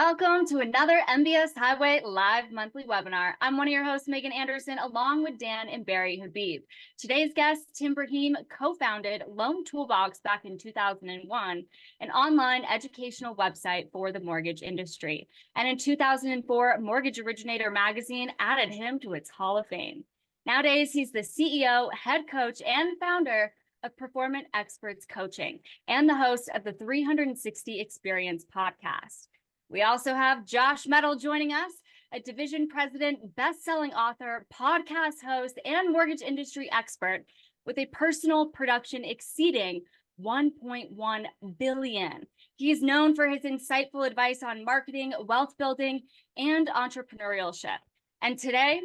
Welcome to another MBS Highway live monthly webinar. I'm one of your hosts, Megan Anderson, along with Dan and Barry Habib. Today's guest, Tim Braheem, co-founded Loan Toolbox back in 2001, an online educational website for the mortgage industry. And in 2004, Mortgage Originator Magazine added him to its Hall of Fame. Nowadays, he's the CEO, head coach, and founder of Performance Experts Coaching and the host of the 360 Experience podcast. We also have Josh Metal joining us, a division president, best-selling author, podcast host, and mortgage industry expert with a personal production exceeding 1.1 billion. He is known for his insightful advice on marketing, wealth building, and entrepreneurship. And today,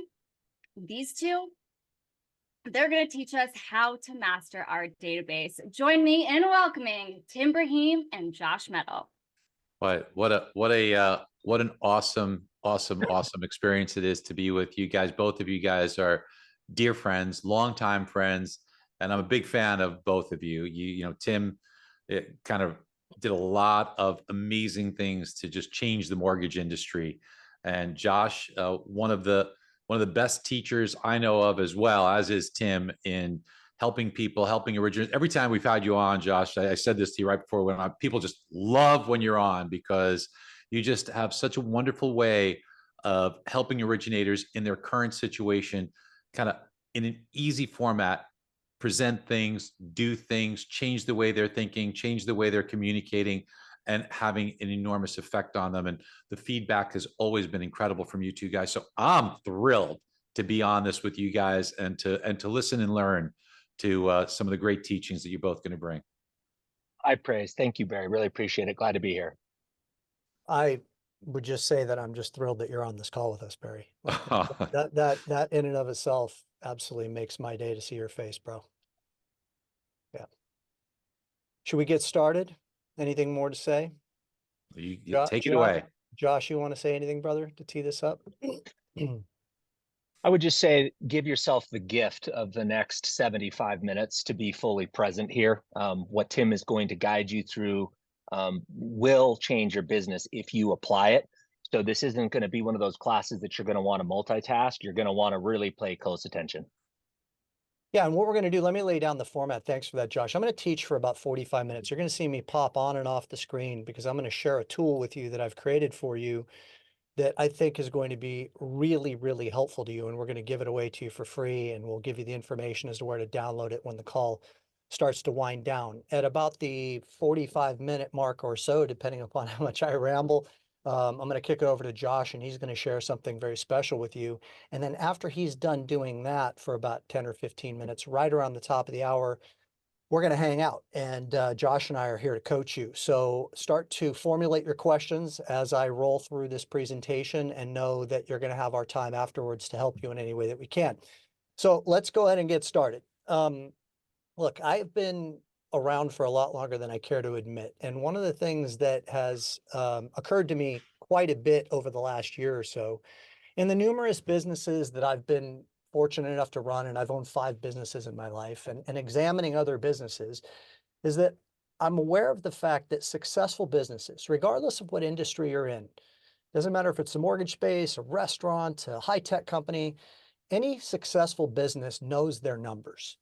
these two, they're going to teach us how to master our database. Join me in welcoming Tim Braheem and Josh Metal. What an awesome experience it is to be with you guys. Both of you guys are dear friends, longtime friends, and I'm a big fan of both of you. You know, Tim kind of did a lot of amazing things to just change the mortgage industry, and Josh, one of the best teachers I know of, as well as is Tim, in helping people, helping originators. Every time we've had you on, Josh, I said this to you right before when people just love when you're on, because you just have such a wonderful way of helping originators in their current situation, kind of in an easy format, present things, do things, change the way they're thinking, change the way they're communicating, and having an enormous effect on them. And the feedback has always been incredible from you two guys. So I'm thrilled to be on this with you guys and to listen and learn to some of the great teachings that you're both going to bring. High praise. Thank you, Barry. Really appreciate it. Glad to be here. I would just say that I'm just thrilled that you're on this call with us, Barry. That in and of itself absolutely makes my day to see your face, bro. Yeah. Should we get started? Anything more to say? You take it away. Josh, you want to say anything, brother, to tee this up? I would just say, give yourself the gift of the next 75 minutes to be fully present here. What Tim is going to guide you through will change your business if you apply it. So this isn't going to be one of those classes that you're going to want to multitask. You're going to want to really pay close attention. Yeah, and what we're going to do, let me lay down the format. Thanks for that, Josh. I'm going to teach for about 45 minutes. You're going to see me pop on and off the screen because I'm going to share a tool with you that I've created for you that I think is going to be really, really helpful to you. And we're going to give it away to you for free. And we'll give you the information as to where to download it when the call starts to wind down. At about the 45-minute mark or so, depending upon how much I ramble, I'm going to kick it over to Josh, and he's going to share something very special with you. And then after he's done doing that for about 10 or 15 minutes, right around the top of the hour, we're going to hang out, and Josh and I are here to coach you. So start to formulate your questions as I roll through this presentation, and know that you're going to have our time afterwards to help you in any way that we can. So let's go ahead and get started. Look, I've been around for a lot longer than I care to admit. And one of the things that has occurred to me quite a bit over the last year or so, in the numerous businesses that I've been fortunate enough to run, and I've owned 5 businesses in my life, and examining other businesses, is that I'm aware of the fact that successful businesses, regardless of what industry you're in, doesn't matter if it's a mortgage space, a restaurant, a high-tech company, any successful business knows their numbers.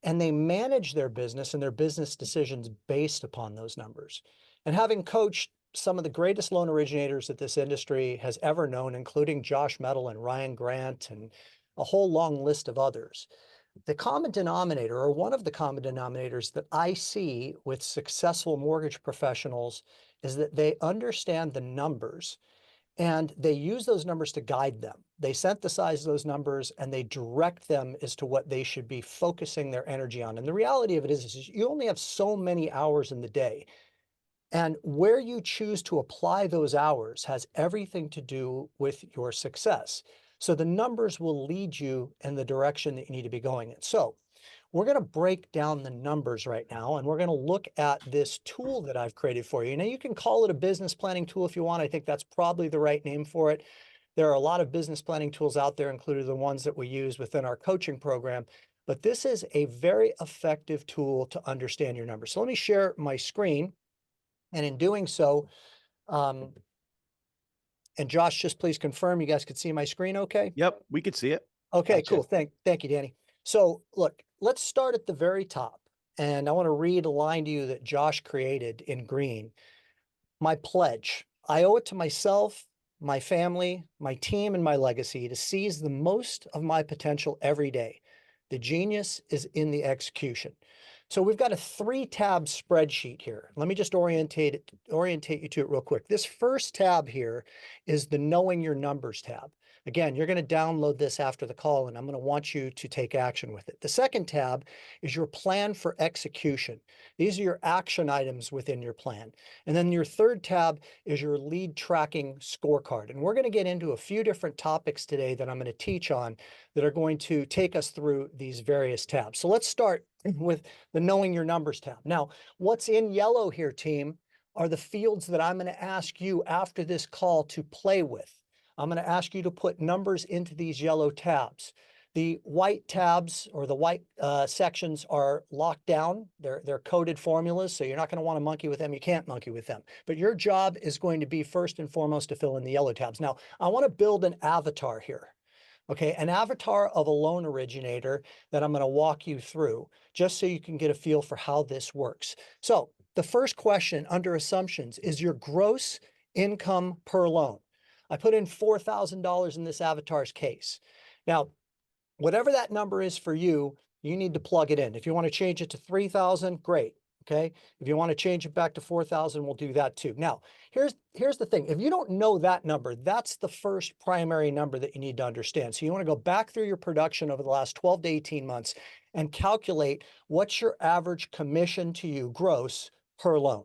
And they manage their business and their business decisions based upon those numbers. And having coached some of the greatest loan originators that this industry has ever known, including Josh Metal and Ryan Grant and a whole long list of others, the common denominator, or one of the common denominators that I see with successful mortgage professionals, is that they understand the numbers and they use those numbers to guide them. They synthesize those numbers and they direct them as to what they should be focusing their energy on. And the reality of it is you only have so many hours in the day. And where you choose to apply those hours has everything to do with your success. So the numbers will lead you in the direction that you need to be going in. So we're going to break down the numbers right now, and we're going to look at this tool that I've created for you. Now, you can call it a business planning tool if you want. I think that's probably the right name for it. There are a lot of business planning tools out there, including the ones that we use within our coaching program. But this is a very effective tool to understand your numbers. So let me share my screen. And in doing so, And Josh, just please confirm you guys could see my screen okay? Yep, we could see it. Okay, Gotcha. cool. Thank you, Danny. So look, let's start at the very top. And I want to read a line to you that Josh created in green. My pledge. I owe it to myself, my family, my team, and my legacy to seize the most of my potential every day. The genius is in the execution. So we've got a 3-tab spreadsheet here. Let me just orientate you to it real quick. This first tab here is the Knowing Your Numbers tab. Again, you're going to download this after the call, and I'm going to want you to take action with it. The second tab is your plan for execution. These are your action items within your plan. And then your third tab is your lead tracking scorecard. And we're going to get into a few different topics today that I'm going to teach on that are going to take us through these various tabs. So let's start with the Knowing Your Numbers tab. Now, what's in yellow here, team, are the fields that I'm going to ask you after this call to play with. I'm going to ask you to put numbers into these yellow tabs. The white tabs or the white sections are locked down. They're coded formulas, so you're not going to want to monkey with them. You can't monkey with them. But your job is going to be first and foremost to fill in the yellow tabs. Now, I want to build an avatar here. Okay, an avatar of a loan originator that I'm going to walk you through just so you can get a feel for how this works. So the first question under assumptions is your gross income per loan. I put in $4,000 in this avatar's case. Now, whatever that number is for you, you need to plug it in. If you want to change it to 3,000, great. Okay. If you want to change it back to 4,000, we'll do that too. Now, here's the thing. If you don't know that number, that's the first primary number that you need to understand. So you want to go back through your production over the last 12 to 18 months and calculate what's your average commission to you gross per loan.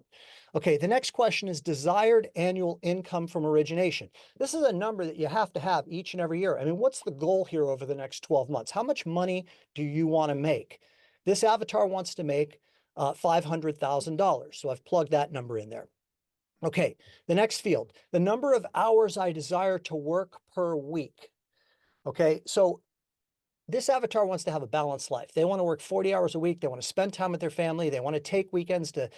Okay, the next question is desired annual income from origination. This is a number that you have to have each and every year. I mean, what's the goal here over the next 12 months? How much money do you want to make? This avatar wants to make $500,000. So I've plugged that number in there. Okay, the next field, the number of hours I desire to work per week. Okay, so this avatar wants to have a balanced life. They want to work 40 hours a week. They want to spend time with their family. They want to take weekends to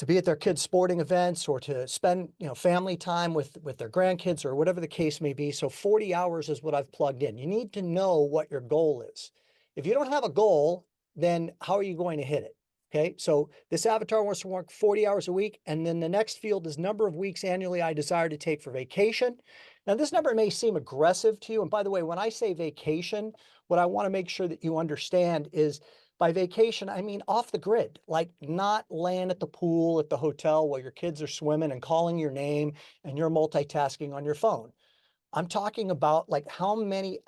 be at their kids' sporting events or to spend, family time with their grandkids or whatever the case may be. So 40 hours is what I've plugged in. You need to know what your goal is. If you don't have a goal, then how are you going to hit it? Okay, so this avatar wants to work 40 hours a week. And then the next field is number of weeks annually I desire to take for vacation. Now, this number may seem aggressive to you. And by the way, when I say vacation, what I want to make sure that you understand is by vacation, I mean off the grid, like not laying at the pool at the hotel while your kids are swimming and calling your name and you're multitasking on your phone. I'm talking about like how many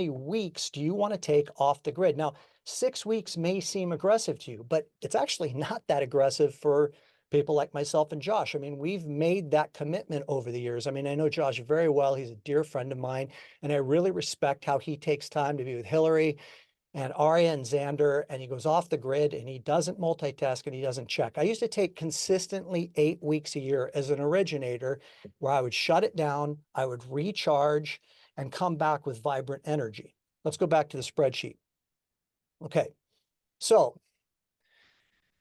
weeks do you want to take off the grid? Now, 6 weeks may seem aggressive to you, but it's actually not that aggressive for people like myself and Josh. I mean, we've made that commitment over the years. I mean, I know Josh very well. He's a dear friend of mine, and I really respect how he takes time to be with Hillary and Aria and Xander, and he goes off the grid and he doesn't multitask and he doesn't check. I used to take consistently 8 weeks a year as an originator where I would shut it down, I would recharge and come back with vibrant energy. Let's go back to the spreadsheet. Okay, so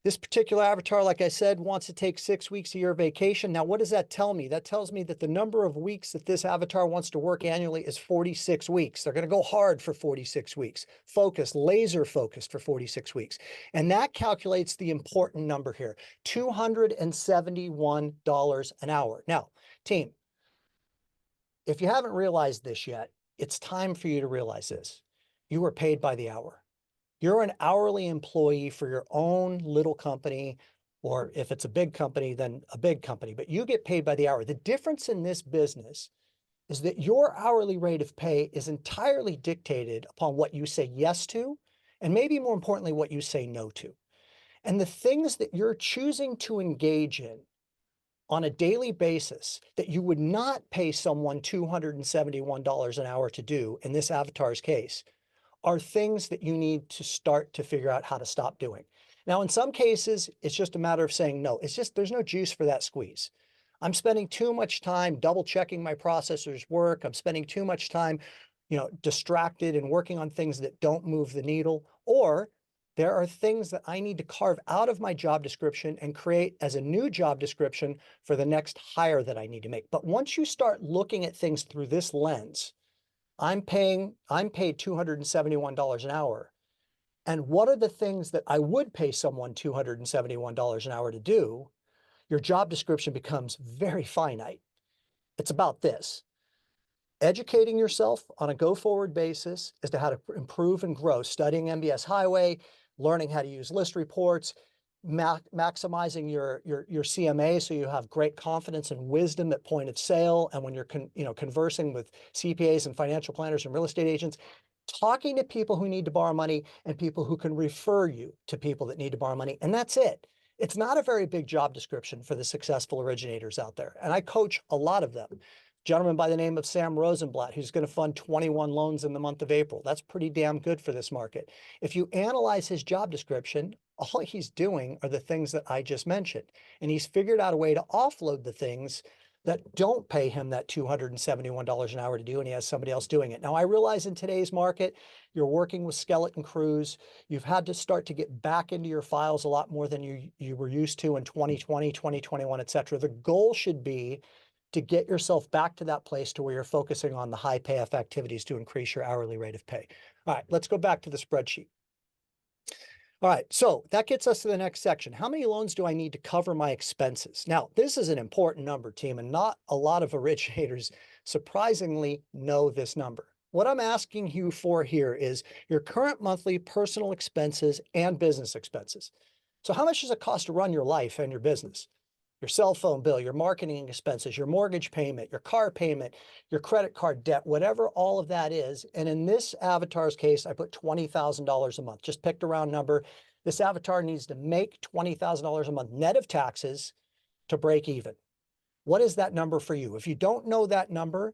this particular avatar, like I said, wants to take 6 weeks a year vacation. Now, what does that tell me? That tells me that the number of weeks that this avatar wants to work annually is 46 weeks. They're going to go hard for 46 weeks, laser focused for 46 weeks. And that calculates the important number here, $271 an hour. Now, team, if you haven't realized this yet, it's time for you to realize this. You are paid by the hour. You're an hourly employee for your own little company, or if it's a big company, then a big company, but you get paid by the hour. The difference in this business is that your hourly rate of pay is entirely dictated upon what you say yes to, and maybe more importantly, what you say no to. And the things that you're choosing to engage in on a daily basis that you would not pay someone $271 an hour to do in this avatar's case are things that you need to start to figure out how to stop doing. Now, in some cases, it's just a matter of saying no. It's just, there's no juice for that squeeze. I'm spending too much time double checking my processor's work. I'm spending too much time, distracted and working on things that don't move the needle. Or There are things that I need to carve out of my job description and create as a new job description for the next hire that I need to make. But once you start looking at things through this lens, I'm paid $271 an hour. And what are the things that I would pay someone $271 an hour to do? Your job description becomes very finite. It's about this: educating yourself on a go-forward basis as to how to improve and grow, studying MBS Highway, learning how to use list reports, maximizing your CMA so you have great confidence and wisdom at point of sale. And when you're conversing with CPAs and financial planners and real estate agents, talking to people who need to borrow money and people who can refer you to people that need to borrow money. And that's it. It's not a very big job description for the successful originators out there. And I coach a lot of them. Gentleman by the name of Sam Rosenblatt, who's going to fund 21 loans in the month of April. That's pretty damn good for this market. If you analyze his job description, all he's doing are the things that I just mentioned. And he's figured out a way to offload the things that don't pay him that $271 an hour to do, and he has somebody else doing it. Now, I realize in today's market, you're working with skeleton crews. You've had to start to get back into your files a lot more than you were used to in 2020, 2021, et cetera. The goal should be to get yourself back to that place to where you're focusing on the high payoff activities to increase your hourly rate of pay. All right, let's go back to the spreadsheet. All right, so that gets us to the next section. How many loans do I need to cover my expenses? Now, this is an important number, team, and not a lot of originators surprisingly know this number. What I'm asking you for here is your current monthly personal expenses and business expenses. So how much does it cost to run your life and your business? Your cell phone bill, your marketing expenses, your mortgage payment, your car payment, your credit card debt, whatever all of that is. And in this avatar's case, I put $20,000 a month, just picked a round number. This avatar needs to make $20,000 a month net of taxes to break even. What is that number for you? If you don't know that number,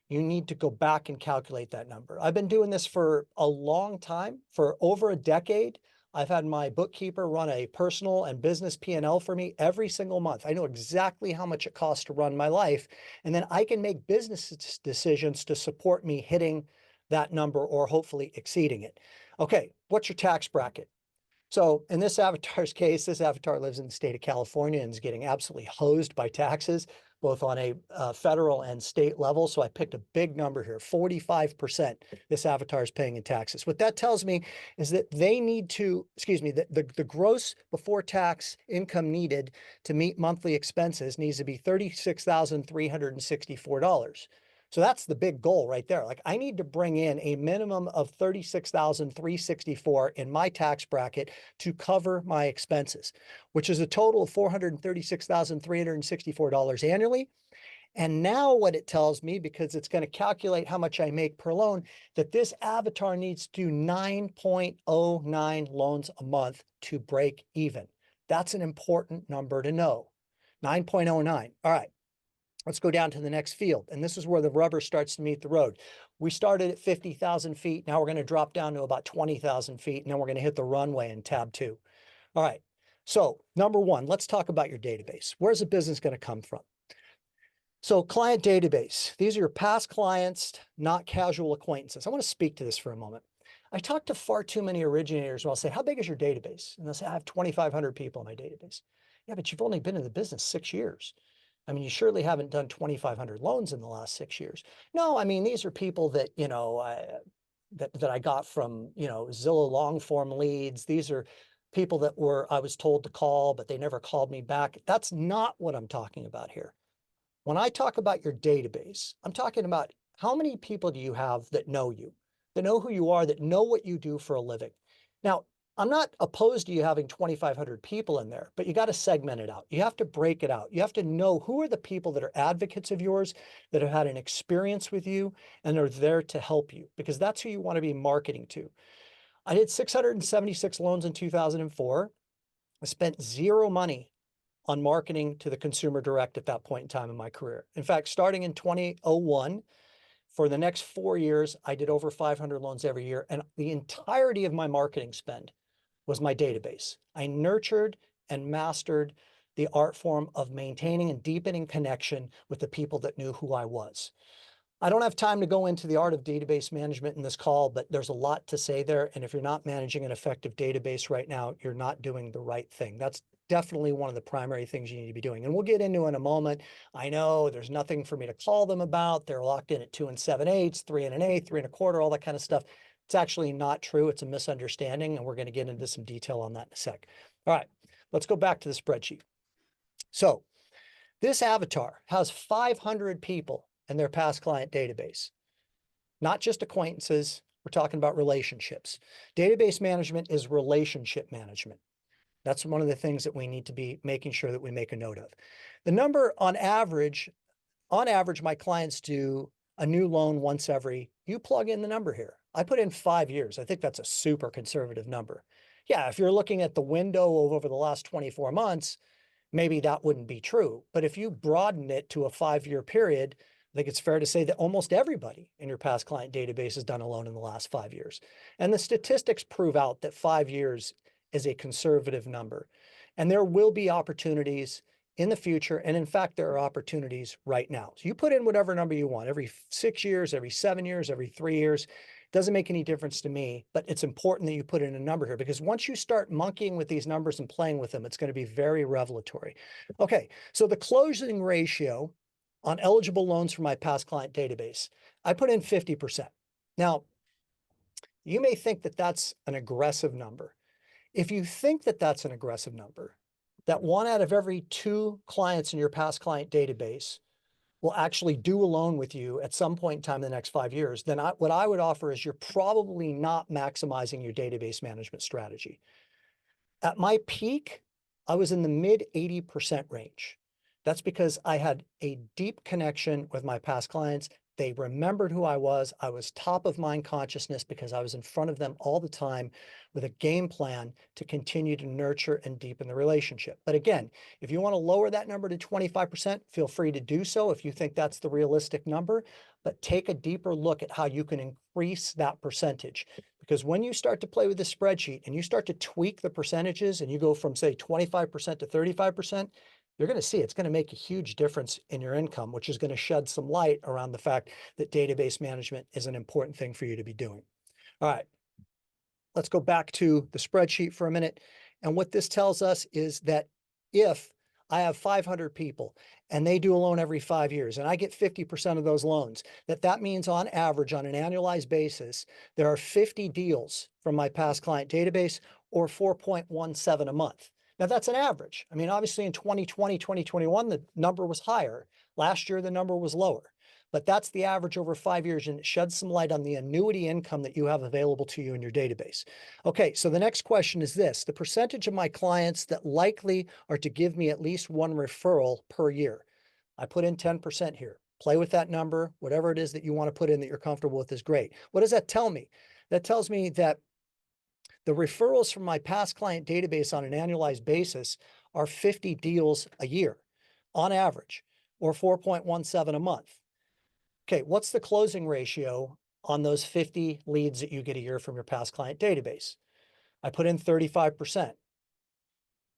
you need to go back and calculate that number. I've been doing this for a long time, for over a decade. I've had my bookkeeper run a personal and business P&L for me every single month. I know exactly how much it costs to run my life. And then I can make business decisions to support me hitting that number or hopefully exceeding it. Okay, what's your tax bracket? So in this avatar's case, this avatar lives in the state of California and is getting absolutely hosed by taxes, both on a federal and state level. So I picked a big number here, 45% this avatar is paying in taxes. What that tells me is that they need to, the gross before tax income needed to meet monthly expenses needs to be $36,364. So that's the big goal right there. Like, I need to bring in a minimum of $36,364 in my tax bracket to cover my expenses, which is a total of $436,364 annually. And now what it tells me, because it's going to calculate how much I make per loan, that this avatar needs to do 9.09 loans a month to break even. That's an important number to know. 9.09. All right. Let's go down to the next field. And this is where the rubber starts to meet the road. We started at 50,000 feet. Now we're going to drop down to about 20,000 feet. And then we're going to hit the runway in tab 2. All right. So number one, let's talk about your database. Where's the business going to come from? So client database. These are your past clients, not casual acquaintances. I want to speak to this for a moment. I talk to far too many originators where I'll say, how big is your database? And they'll say, I have 2,500 people in my database. Yeah, but you've only been in the business 6 years. I mean, you surely haven't done 2,500 loans in the last 6 years. No, I mean, these are people that, that I got from, Zillow long form leads. These are people that I was told to call, but they never called me back. That's not what I'm talking about here. When I talk about your database, I'm talking about how many people do you have that know you, that know who you are, that know what you do for a living. Now, I'm not opposed to you having 2,500 people in there, but you got to segment it out. You have to break it out. You have to know who are the people that are advocates of yours, that have had an experience with you and are there to help you, because that's who you want to be marketing to. I did 676 loans in 2004. I spent zero money on marketing to the consumer direct at that point in time in my career. In fact, starting in 2001, for the next 4 years, I did over 500 loans every year. And the entirety of my marketing spend was my database. I nurtured and mastered the art form of maintaining and deepening connection with the people that knew who I was. I don't have time to go into the art of database management in this call, but there's a lot to say there. And if you're not managing an effective database right now, you're not doing the right thing. That's definitely one of the primary things you need to be doing. And we'll get into in a moment. I know there's nothing for me to call them about. They're locked in at 2 7/8, 3 1/8, 3 1/4, all that kind of stuff. It's actually not true. It's a misunderstanding. And we're going to get into some detail on that in a sec. All right, let's go back to the spreadsheet. So this avatar has 500 people in their past client database, not just acquaintances. We're talking about relationships. Database management is relationship management. That's one of the things that we need to be making sure that we make a note of. The number on average, my clients do a new loan once every, you plug in the number here. I put in 5 years. I think that's a super conservative number. Yeah, if you're looking at the window of over the last 24 months, maybe that wouldn't be true. But if you broaden it to a 5-year period, I think it's fair to say that almost everybody in your past client database has done a loan in the last 5 years. And the statistics prove out that 5 years is a conservative number. And there will be opportunities in the future. And in fact, there are opportunities right now. So you put in whatever number you want, every 6 years, every 7 years, every 3 years. Doesn't make any difference to me, but it's important that you put in a number here, because once you start monkeying with these numbers and playing with them, it's going to be very revelatory. Okay, so the closing ratio on eligible loans from my past client database, I put in 50%. Now, you may think that that's an aggressive number. If you think that that's an aggressive number, that 1 out of every 2 clients in your past client database will actually do a loan with you at some point in time in the next 5 years, then what I would offer is you're probably not maximizing your database management strategy. At my peak, I was in the mid 80% range. That's because I had a deep connection with my past clients. They remembered who I was. I was top of mind consciousness because I was in front of them all the time with a game plan to continue to nurture and deepen the relationship. But again, if you want to lower that number to 25%, feel free to do so if you think that's the realistic number, but take a deeper look at how you can increase that percentage. Because when you start to play with the spreadsheet and you start to tweak the percentages and you go from, say, 25% to 35%, you're going to see it's going to make a huge difference in your income, which is going to shed some light around the fact that database management is an important thing for you to be doing. All right, let's go back to the spreadsheet for a minute. And what this tells us is that if I have 500 people and they do a loan every 5 years and I get 50% of those loans, that means on average, on an annualized basis, there are 50 deals from my past client database, or 4.17 a month. Now, that's an average. I mean, obviously in 2020, 2021, the number was higher. Last year, the number was lower. But that's the average over 5 years, and it sheds some light on the annuity income that you have available to you in your database. Okay, so the next question is this: the percentage of my clients that likely are to give me at least 1 referral per year. I put in 10% here. Play with that number. Whatever it is that you want to put in that you're comfortable with is great. What does that tell me? That tells me that the referrals from my past client database on an annualized basis are 50 deals a year on average, or 4.17 a month. Okay, what's the closing ratio on those 50 leads that you get a year from your past client database? I put in 35%.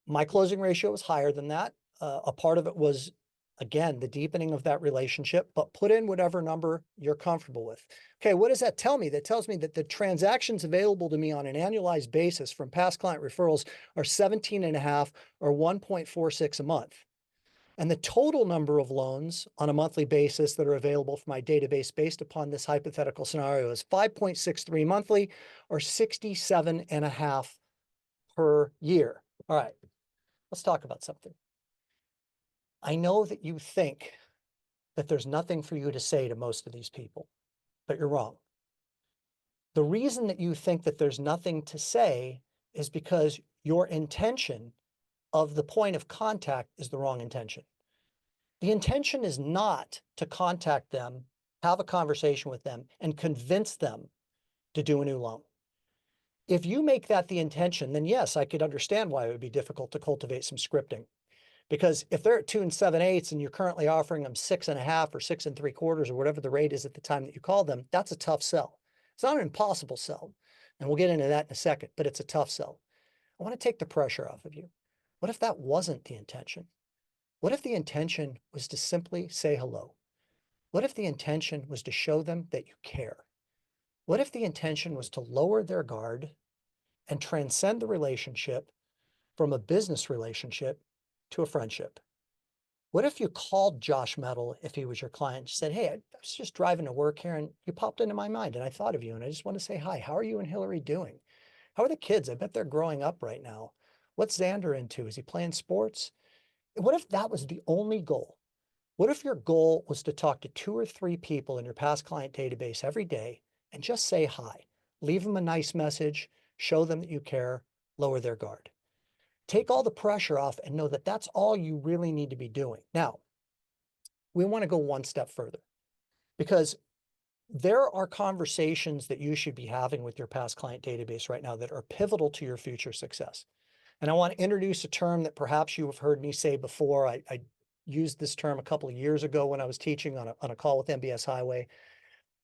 My closing ratio was higher than that. A part of it was, again, the deepening of that relationship, but put in whatever number you're comfortable with. Okay, what does that tell me? That tells me that the transactions available to me on an annualized basis from past client referrals are 17.5 or 1.46 a month. And the total number of loans on a monthly basis that are available from my database based upon this hypothetical scenario is 5.63 monthly, or 67.5 per year. All right, let's talk about something. I know that you think that there's nothing for you to say to most of these people, but you're wrong. The reason that you think that there's nothing to say is because your intention of the point of contact is the wrong intention. The intention is not to contact them, have a conversation with them, and convince them to do a new loan. If you make that the intention, then yes, I could understand why it would be difficult to cultivate some scripting. Because if they're at 2 7/8 and you're currently offering them 6.5 or 6 3/4 or whatever the rate is at the time that you call them, that's a tough sell. It's not an impossible sell. And we'll get into that in a second, but it's a tough sell. I want to take the pressure off of you. What if that wasn't the intention? What if the intention was to simply say hello? What if the intention was to show them that you care? What if the intention was to lower their guard and transcend the relationship from a business relationship to a friendship? What if you called Josh Metal, if he was your client, and said, hey, I was just driving to work here and you popped into my mind and I thought of you and I just want to say hi. How are you and Hillary doing? How are the kids? I bet they're growing up right now. What's Xander into? Is he playing sports? What if that was the only goal? What if your goal was to talk to 2 or 3 people in your past client database every day and just say hi, leave them a nice message, show them that you care, lower their guard. Take all the pressure off and know that that's all you really need to be doing. Now, we want to go one step further because there are conversations that you should be having with your past client database right now that are pivotal to your future success. And I want to introduce a term that perhaps you have heard me say before. I used this term a couple of years ago when I was teaching on a call with MBS Highway.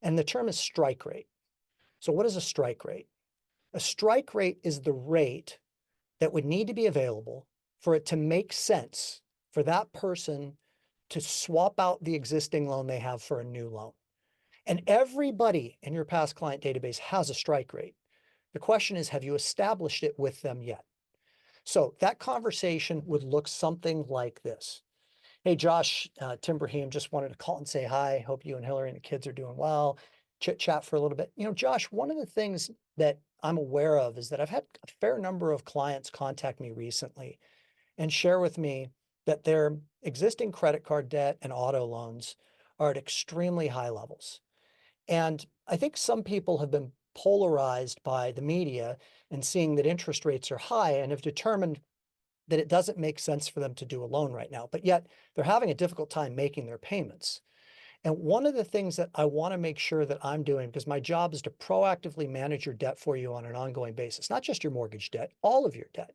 And the term is strike rate. So what is a strike rate? A strike rate is the rate that would need to be available for it to make sense for that person to swap out the existing loan they have for a new loan. And everybody in your past client database has a strike rate. The question is, have you established it with them yet? So that conversation would look something like this. Hey, Josh, Tim Braheem, just wanted to call and say hi. Hope you and Hillary and the kids are doing well. Chit chat for a little bit. You know, Josh, one of the things that I'm aware of is that I've had a fair number of clients contact me recently and share with me that their existing credit card debt and auto loans are at extremely high levels. And I think some people have been polarized by the media and seeing that interest rates are high and have determined that it doesn't make sense for them to do a loan right now, but yet they're having a difficult time making their payments. And one of the things that I want to make sure that I'm doing, because my job is to proactively manage your debt for you on an ongoing basis, not just your mortgage debt, all of your debt,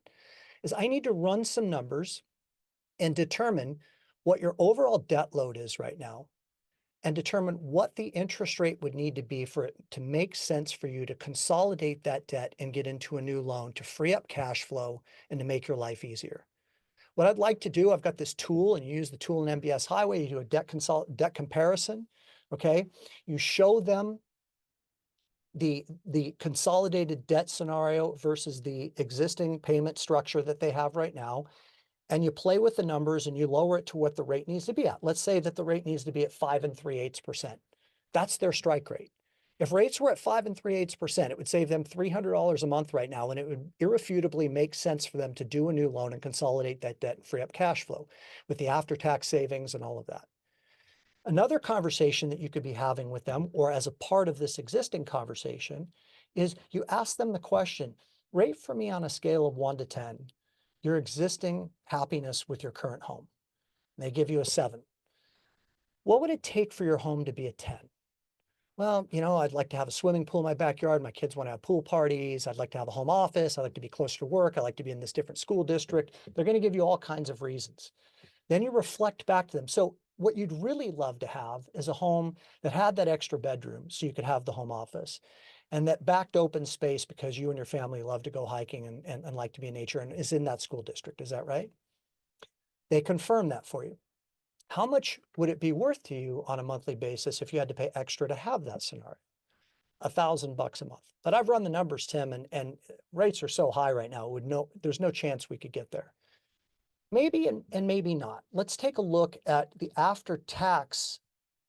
is I need to run some numbers and determine what your overall debt load is right now and determine what the interest rate would need to be for it to make sense for you to consolidate that debt and get into a new loan to free up cash flow and to make your life easier. What I'd like to do, I've got this tool and you use the tool in MBS Highway, you do a debt comparison, okay? You show them the consolidated debt scenario versus the existing payment structure that they have right now. And you play with the numbers and you lower it to what the rate needs to be at. Let's say that the rate needs to be at 5 3/8%. That's their strike rate. If rates were at 5 3/8%, it would save them $300 a month right now, and it would irrefutably make sense for them to do a new loan and consolidate that debt and free up cash flow with the after-tax savings and all of that. Another conversation that you could be having with them, or as a part of this existing conversation, is you ask them the question, rate for me on a scale of 1 to 10, your existing happiness with your current home. And they give you a 7. What would it take for your home to be a 10? Well, you know, I'd like to have a swimming pool in my backyard. My kids want to have pool parties. I'd like to have a home office. I'd like to be closer to work. I'd like to be in this different school district. They're going to give you all kinds of reasons. Then you reflect back to them. So what you'd really love to have is a home that had that extra bedroom so you could have the home office, and that backed open space because you and your family love to go hiking and like to be in nature and is in that school district. Is that right? They confirm that for you. How much would it be worth to you on a monthly basis if you had to pay extra to have that scenario? $1,000 a month. But I've run the numbers, Tim, and rates are so high right now, there's no chance we could get there. Maybe and maybe not. Let's take a look at the after-tax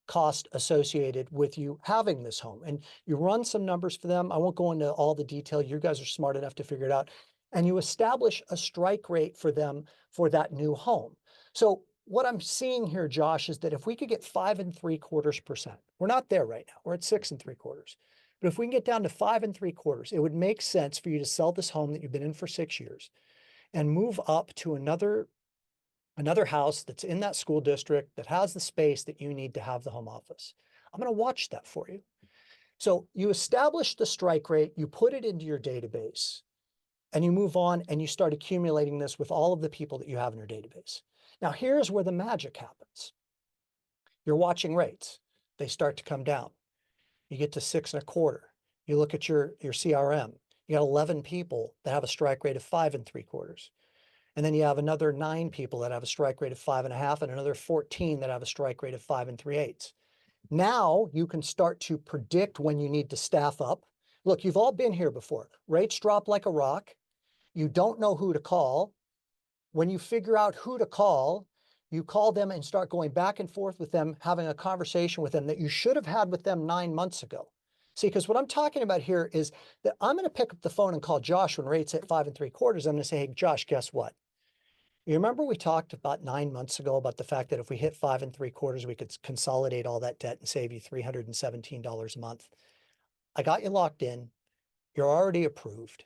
cost associated with you having this home. And you run some numbers for them. I won't go into all the detail. You guys are smart enough to figure it out. And you establish a strike rate for them for that new home. So what I'm seeing here, Josh, is that if we could get 5 3/4%, we're not there right now. We're at 6 3/4. But if we can get down to 5 3/4, it would make sense for you to sell this home that you've been in for 6 years and move up to another house that's in that school district that has the space that you need to have the home office. I'm going to watch that for you. So you establish the strike rate, you put it into your database, and you move on and you start accumulating this with all of the people that you have in your database. Now, here's where the magic happens. You're watching rates. They start to come down. You get to 6 1/4. You look at your CRM. You got 11 people that have a strike rate of 5 3/4. And then you have another 9 people that have a strike rate of 5 1/2 and another 14 that have a strike rate of 5 3/8. Now you can start to predict when you need to staff up. Look, you've all been here before. Rates drop like a rock. You don't know who to call. When you figure out who to call, you call them and start going back and forth with them, having a conversation with them that you should have had with them 9 months ago. See, because what I'm talking about here is that I'm going to pick up the phone and call Josh when rates hit 5 3/4. I'm going to say, hey, Josh, guess what? You remember we talked about 9 months ago about the fact that if we hit 5 3/4, we could consolidate all that debt and save you $317 a month. I got you locked in. You're already approved.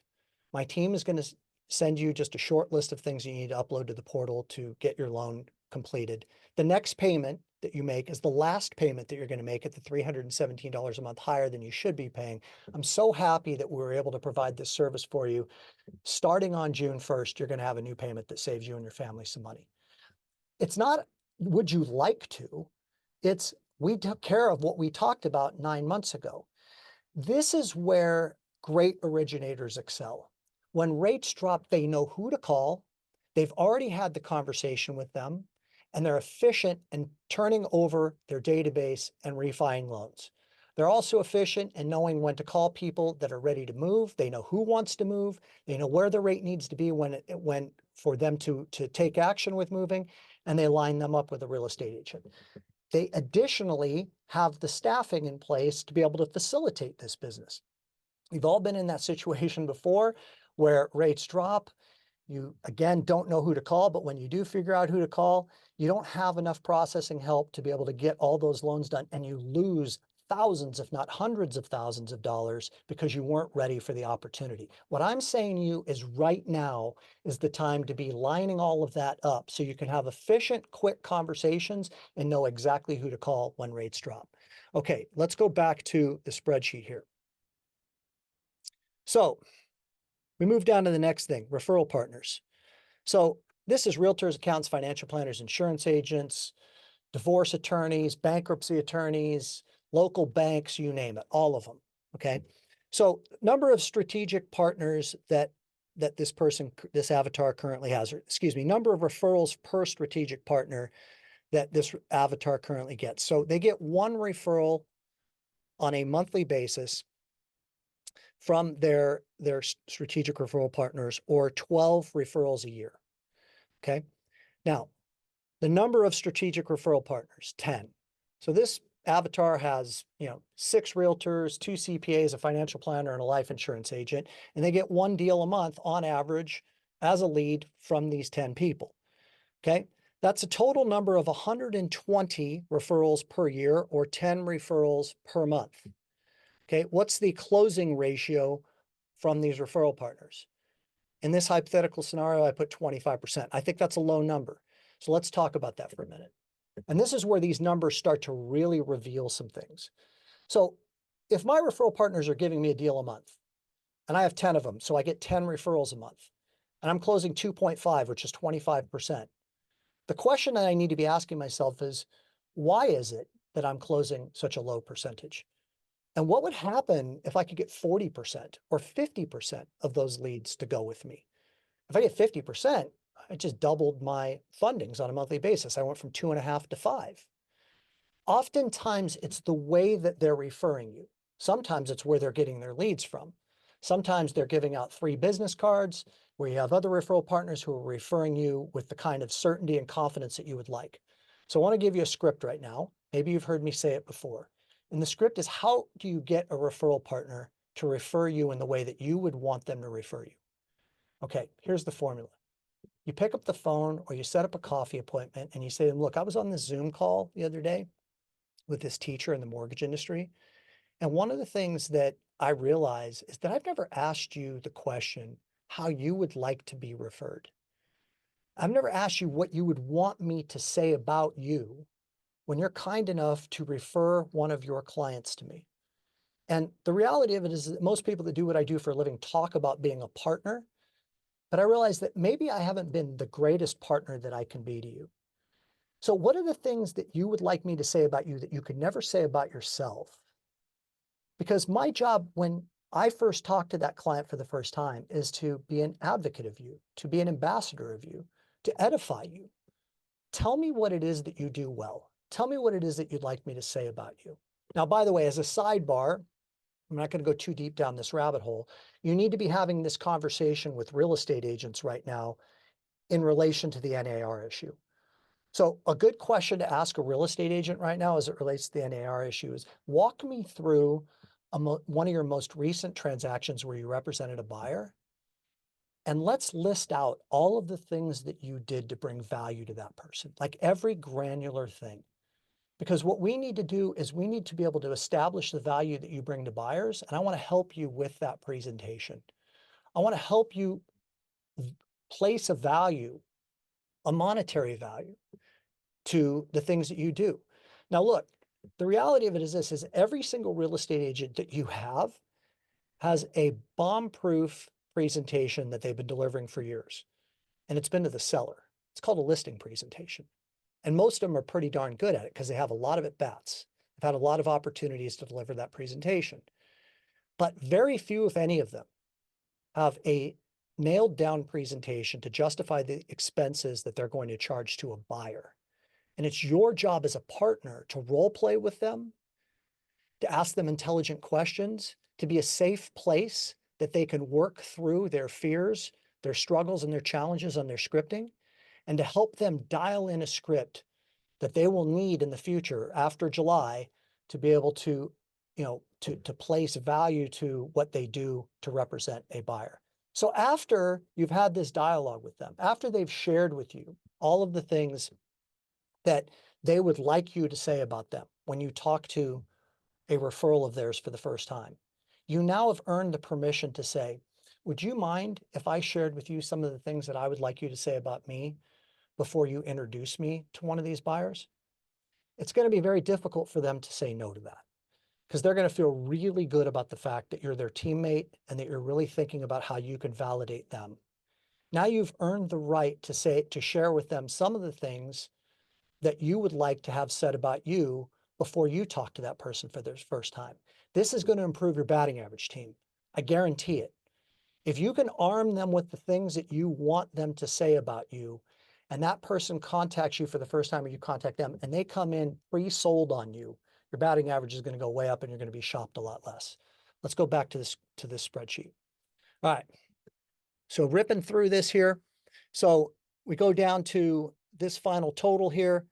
My team is going to send you just a short list of things you need to upload to the portal to get your loan completed. The next payment that you make is the last payment that you're going to make at the $317 a month higher than you should be paying. I'm so happy that we were able to provide this service for you. Starting on June 1st, you're going to have a new payment that saves you and your family some money. It's not, would you like to? It's, we took care of what we talked about 9 months ago. This is where great originators excel. When rates drop, they know who to call. They've already had the conversation with them, and they're efficient in turning over their database and refining loans. They're also efficient in knowing when to call people that are ready to move. They know who wants to move. They know where the rate needs to be when for them to take action with moving, and they line them up with a real estate agent. They additionally have the staffing in place to be able to facilitate this business. We've all been in that situation before where rates drop. You, again, don't know who to call, but when you do figure out who to call, you don't have enough processing help to be able to get all those loans done, and you lose thousands, if not hundreds of thousands of dollars because you weren't ready for the opportunity. What I'm saying to you is right now is the time to be lining all of that up so you can have efficient, quick conversations and know exactly who to call when rates drop. Okay, let's go back to the spreadsheet here. So we move down to the next thing, referral partners. So this is realtors, accountants, financial planners, insurance agents, divorce attorneys, bankruptcy attorneys, local banks, you name it, all of them, okay? So number of strategic partners that this avatar currently has, or excuse me, number of referrals per strategic partner that this avatar currently gets. So they get 1 referral on a monthly basis from their strategic referral partners, or 12 referrals a year, okay? Now, the number of strategic referral partners, 10. So this avatar has, 6 realtors, 2 CPAs, a financial planner, and a life insurance agent, and they get 1 deal a month on average as a lead from these 10 people, okay? That's a total number of 120 referrals per year, or 10 referrals per month. Okay, what's the closing ratio from these referral partners? In this hypothetical scenario, I put 25%. I think that's a low number. So let's talk about that for a minute. And this is where these numbers start to really reveal some things. So if my referral partners are giving me a deal a month, and I have 10 of them, so I get 10 referrals a month, and I'm closing 2.5, which is 25%. The question that I need to be asking myself is, why is it that I'm closing such a low percentage? And what would happen if I could get 40% or 50% of those leads to go with me? If I get 50%, I just doubled my fundings on a monthly basis. I went from 2.5 to 5. Oftentimes, it's the way that they're referring you. Sometimes it's where they're getting their leads from. Sometimes they're giving out free business cards where you have other referral partners who are referring you with the kind of certainty and confidence that you would like. So I want to give you a script right now. Maybe you've heard me say it before. And the script is, how do you get a referral partner to refer you in the way that you would want them to refer you? Okay, here's the formula. You pick up the phone or you set up a coffee appointment and you say to them, look, I was on this Zoom call the other day with this teacher in the mortgage industry. And one of the things that I realize is that I've never asked you the question, how you would like to be referred. I've never asked you what you would want me to say about you when you're kind enough to refer one of your clients to me. And the reality of it is that most people that do what I do for a living talk about being a partner, but I realize that maybe I haven't been the greatest partner that I can be to you. So what are the things that you would like me to say about you that you could never say about yourself? Because my job when I first talk to that client for the first time is to be an advocate of you, to be an ambassador of you, to edify you. Tell me what it is that you do well. Tell me what it is that you'd like me to say about you. Now, by the way, as a sidebar, I'm not going to go too deep down this rabbit hole. You need to be having this conversation with real estate agents right now in relation to the NAR issue. So a good question to ask a real estate agent right now as it relates to the NAR issue is, walk me through one of your most recent transactions where you represented a buyer, and let's list out all of the things that you did to bring value to that person, like every granular thing. Because what we need to do is we need to be able to establish the value that you bring to buyers, and I want to help you with that presentation. I want to help you place a value, a monetary value, to the things that you do. Now, look, the reality of it is this, is every single real estate agent that you have has a bomb-proof presentation that they've been delivering for years, and it's been to the seller. It's called a listing presentation. And most of them are pretty darn good at it because they have a lot of at-bats. They've had a lot of opportunities to deliver that presentation. But very few, if any of them, have a nailed down presentation to justify the expenses that they're going to charge to a buyer. And it's your job as a partner to role play with them, to ask them intelligent questions, to be a safe place that they can work through their fears, their struggles, and their challenges on their scripting, and to help them dial in a script that they will need in the future after July to be able to, to place value to what they do to represent a buyer. So after you've had this dialogue with them, after they've shared with you all of the things that they would like you to say about them when you talk to a referral of theirs for the first time, you now have earned the permission to say, would you mind if I shared with you some of the things that I would like you to say about me before you introduce me to one of these buyers? It's going to be very difficult for them to say no to that, because they're going to feel really good about the fact that you're their teammate and that you're really thinking about how you can validate them. Now you've earned the right to share with them some of the things that you would like to have said about you before you talk to that person for their first time. This is going to improve your batting average, team. I guarantee it. If you can arm them with the things that you want them to say about you, and that person contacts you for the first time or you contact them, and they come in pre-sold on you, your batting average is going to go way up and you're going to be shopped a lot less. Let's go back to this spreadsheet. All right. So ripping through this here. So we go down to this final total here.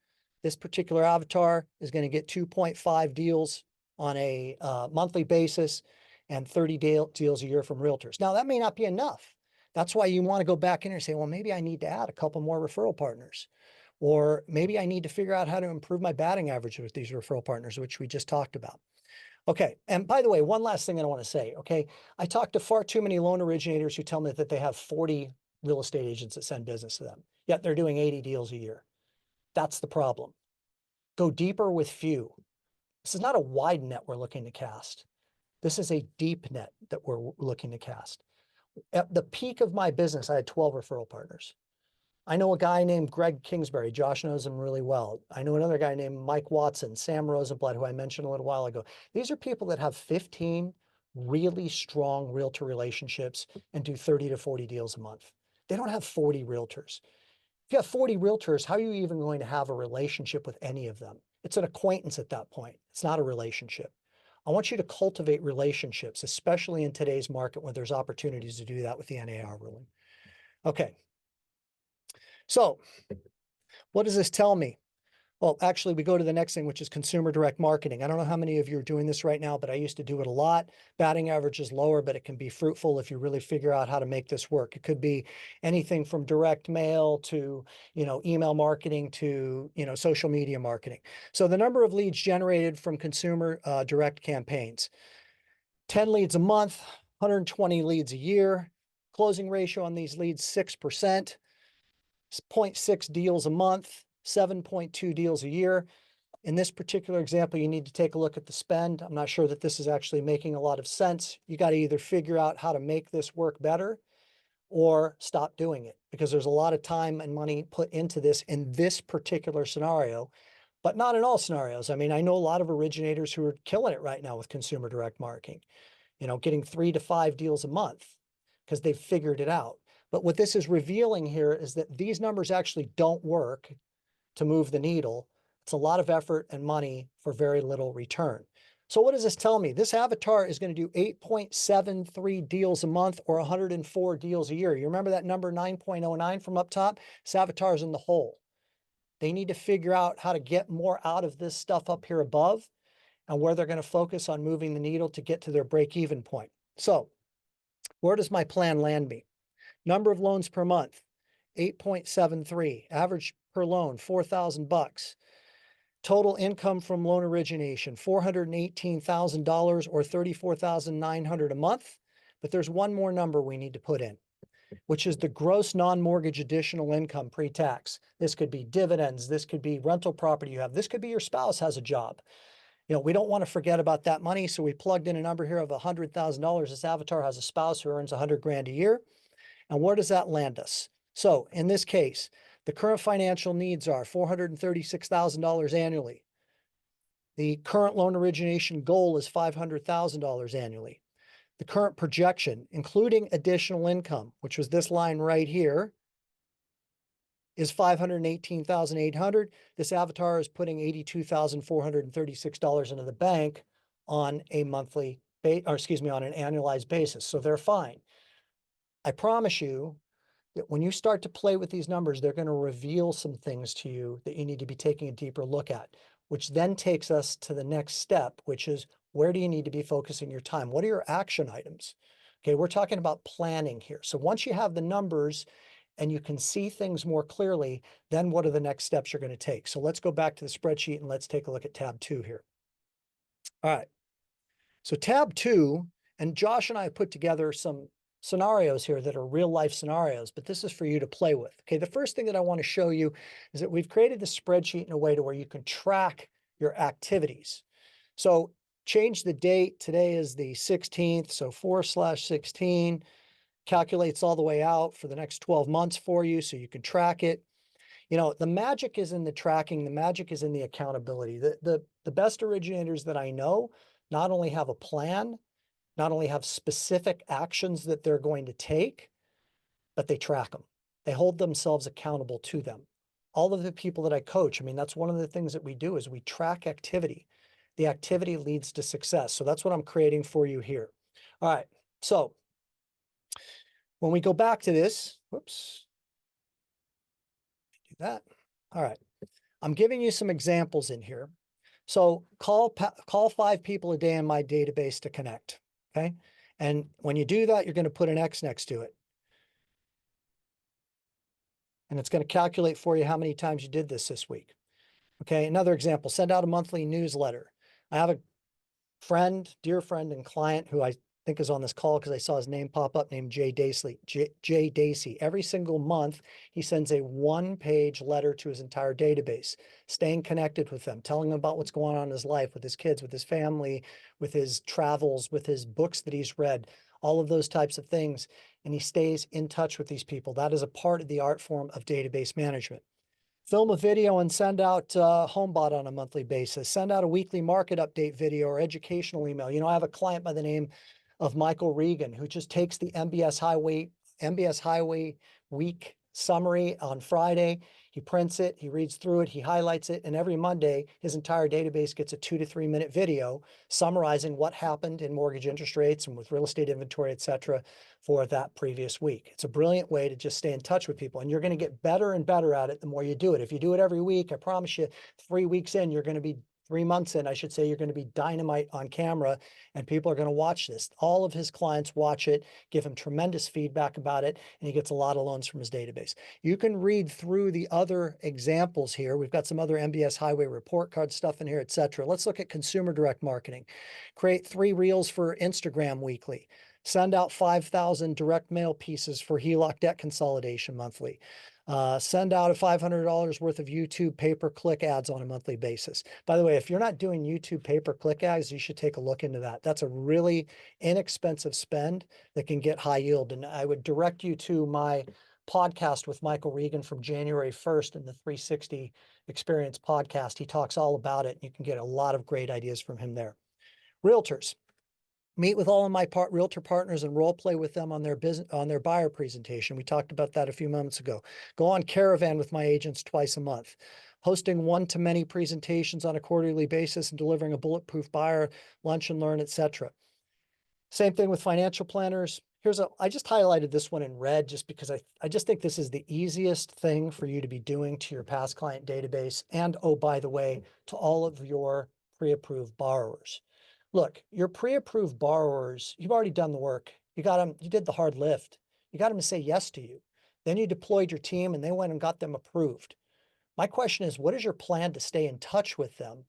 This particular avatar is going to get 2.5 deals on a monthly basis and 30 deals a year from realtors. Now, that may not be enough. That's why you want to go back in and say, well, maybe I need to add a couple more referral partners, or maybe I need to figure out how to improve my batting average with these referral partners, which we just talked about. Okay. And by the way, one last thing I want to say, okay, I talk to far too many loan originators who tell me that they have 40 real estate agents that send business to them, yet they're doing 80 deals a year. That's the problem. Go deeper with few. This is not a wide net we're looking to cast. This is a deep net that we're looking to cast. At the peak of my business, I had 12 referral partners. I know a guy named Greg Kingsbury. Josh knows him really well. I know another guy named Mike Watson, Sam Rosenblatt, who I mentioned a little while ago. These are people that have 15 really strong realtor relationships and do 30 to 40 deals a month. They don't have 40 realtors. If you have 40 realtors, how are you even going to have a relationship with any of them? It's an acquaintance at that point. It's not a relationship. I want you to cultivate relationships, especially in today's market when there's opportunities to do that with the NAR ruling. Okay. So what does this tell me? Well, actually, we go to the next thing, which is consumer direct marketing. I don't know how many of you are doing this right now, but I used to do it a lot. Batting average is lower, but it can be fruitful if you really figure out how to make this work. It could be anything from direct mail to, email marketing to, social media marketing. So the number of leads generated from consumer direct campaigns, 10 leads a month, 120 leads a year. Closing ratio on these leads, 6%, 0.6 deals a month, 7.2 deals a year. In this particular example, you need to take a look at the spend. I'm not sure that this is actually making a lot of sense. You got to either figure out how to make this work better or stop doing it, because there's a lot of time and money put into this in this particular scenario, but not in all scenarios. I mean, I know a lot of originators who are killing it right now with consumer direct marketing, getting 3 to 5 deals a month because they've figured it out. But what this is revealing here is that these numbers actually don't work to move the needle It's a lot of effort and money for very little return. So what does this tell me? This avatar is going to do 8.73 deals a month or 104 deals a year. You remember that number 9.09 from up top? This avatar is in the hole. They need to figure out how to get more out of this stuff up here above and where they're going to focus on moving the needle to get to their break-even point. So where does my plan land me? Number of loans per month, 8.73. Average per loan, $4,000. Total income from loan origination, $418,000 or $34,900 a month. But there's one more number we need to put in, which is the gross non-mortgage additional income pre-tax. This could be dividends. This could be rental property you have. This could be your spouse has a job. You know, we don't want to forget about that money. So we plugged in a number here of $100,000. This avatar has a spouse who earns 100 grand a year. And where does that land us? So in this case, the current financial needs are $436,000 annually. The current loan origination goal is $500,000 annually. The current projection, including additional income, which was this line right here, is $518,800. This avatar is putting $82,436 into the bank on a monthly, on an annualized basis. So they're fine. I promise you that when you start to play with these numbers, they're going to reveal some things to you that you need to be taking a deeper look at, which then takes us to the next step, which is where do you need to be focusing your time? What are your action items? Okay, we're talking about planning here. So once you have the numbers and you can see things more clearly, then what are the next steps you're going to take? So let's go back to the spreadsheet and let's take a look at tab 2 here. All right. So tab 2, and Josh and I put together some scenarios here that are real life scenarios, but this is for you to play with. Okay, the first thing that I want to show you is that we've created the spreadsheet in a way to where you can track your activities. So change the date. Today is the 16th, so 4/16 calculates all the way out for the next 12 months for you so you can track it. You know, the magic is in the tracking, the magic is in the accountability. The best originators that I know not only have a plan, not only have specific actions that they're going to take, but they track them. They hold themselves accountable to them. All of the people that I coach, I mean, that's one of the things that we do is we track activity. The activity leads to success. So that's what I'm creating for you here. All right. So when we go back to this, whoops, do that. All right. I'm giving you some examples in here. So call 5 people a day in my database to connect. Okay. And when you do that, you're going to put an X next to it. And it's going to calculate for you how many times you did this week. Okay. Another example, send out a monthly newsletter. I have a friend, dear friend and client who I think is on this call because I saw his name pop up, named Jay Dacey. Jay Dacey. Every single month, he sends a 1-page letter to his entire database, staying connected with them, telling them about what's going on in his life, with his kids, with his family, with his travels, with his books that he's read, all of those types of things. And he stays in touch with these people. That is a part of the art form of database management. Film a video and send out HomeBot on a monthly basis. Send out a weekly market update video or educational email. You know, I have a client by the name of Michael Regan who just takes the MBS Highway week summary on Friday. He prints it, he reads through it, he highlights it, and every Monday, his entire database gets a 2 to 3 minute video summarizing what happened in mortgage interest rates and with real estate inventory, et cetera, for that previous week. It's a brilliant way to just stay in touch with people, and you're going to get better and better at it the more you do it. If you do it every week, I promise you, 3 weeks in, you're going to be 3 months in, I should say, you're going to be dynamite on camera, and people are going to watch this. All of his clients watch it, give him tremendous feedback about it, and he gets a lot of loans from his database. You can read through the other examples here. We've got some other MBS Highway report card stuff in here, etc. Let's look at consumer direct marketing. Create 3 reels for Instagram weekly. Send out 5,000 direct mail pieces for HELOC debt consolidation monthly. Send out $500 worth of YouTube pay-per-click ads on a monthly basis. By the way, if you're not doing YouTube pay-per-click ads, you should take a look into that. That's a really inexpensive spend that can get high yield. And I would direct you to my podcast with Michael Regan from January 1st in the 360 Experience podcast. He talks all about it. You can get a lot of great ideas from him there. Realtors. Meet with all of my realtor partners and role play with them on their business, on their buyer presentation. We talked about that a few moments ago. Go on caravan with my agents twice a month. hosting one-to-many presentations on a quarterly basis and delivering a bulletproof buyer, lunch and learn, etc. Same thing with financial planners. I just highlighted this one in red just because I just think this is the easiest thing for you to be doing to your past client database. And oh, by the way, to all of your pre-approved borrowers. Look, your pre-approved borrowers, you've already done the work. You got them, you did the hard lift. You got them to say yes to you. Then you deployed your team and they went and got them approved. My question is, what is your plan to stay in touch with them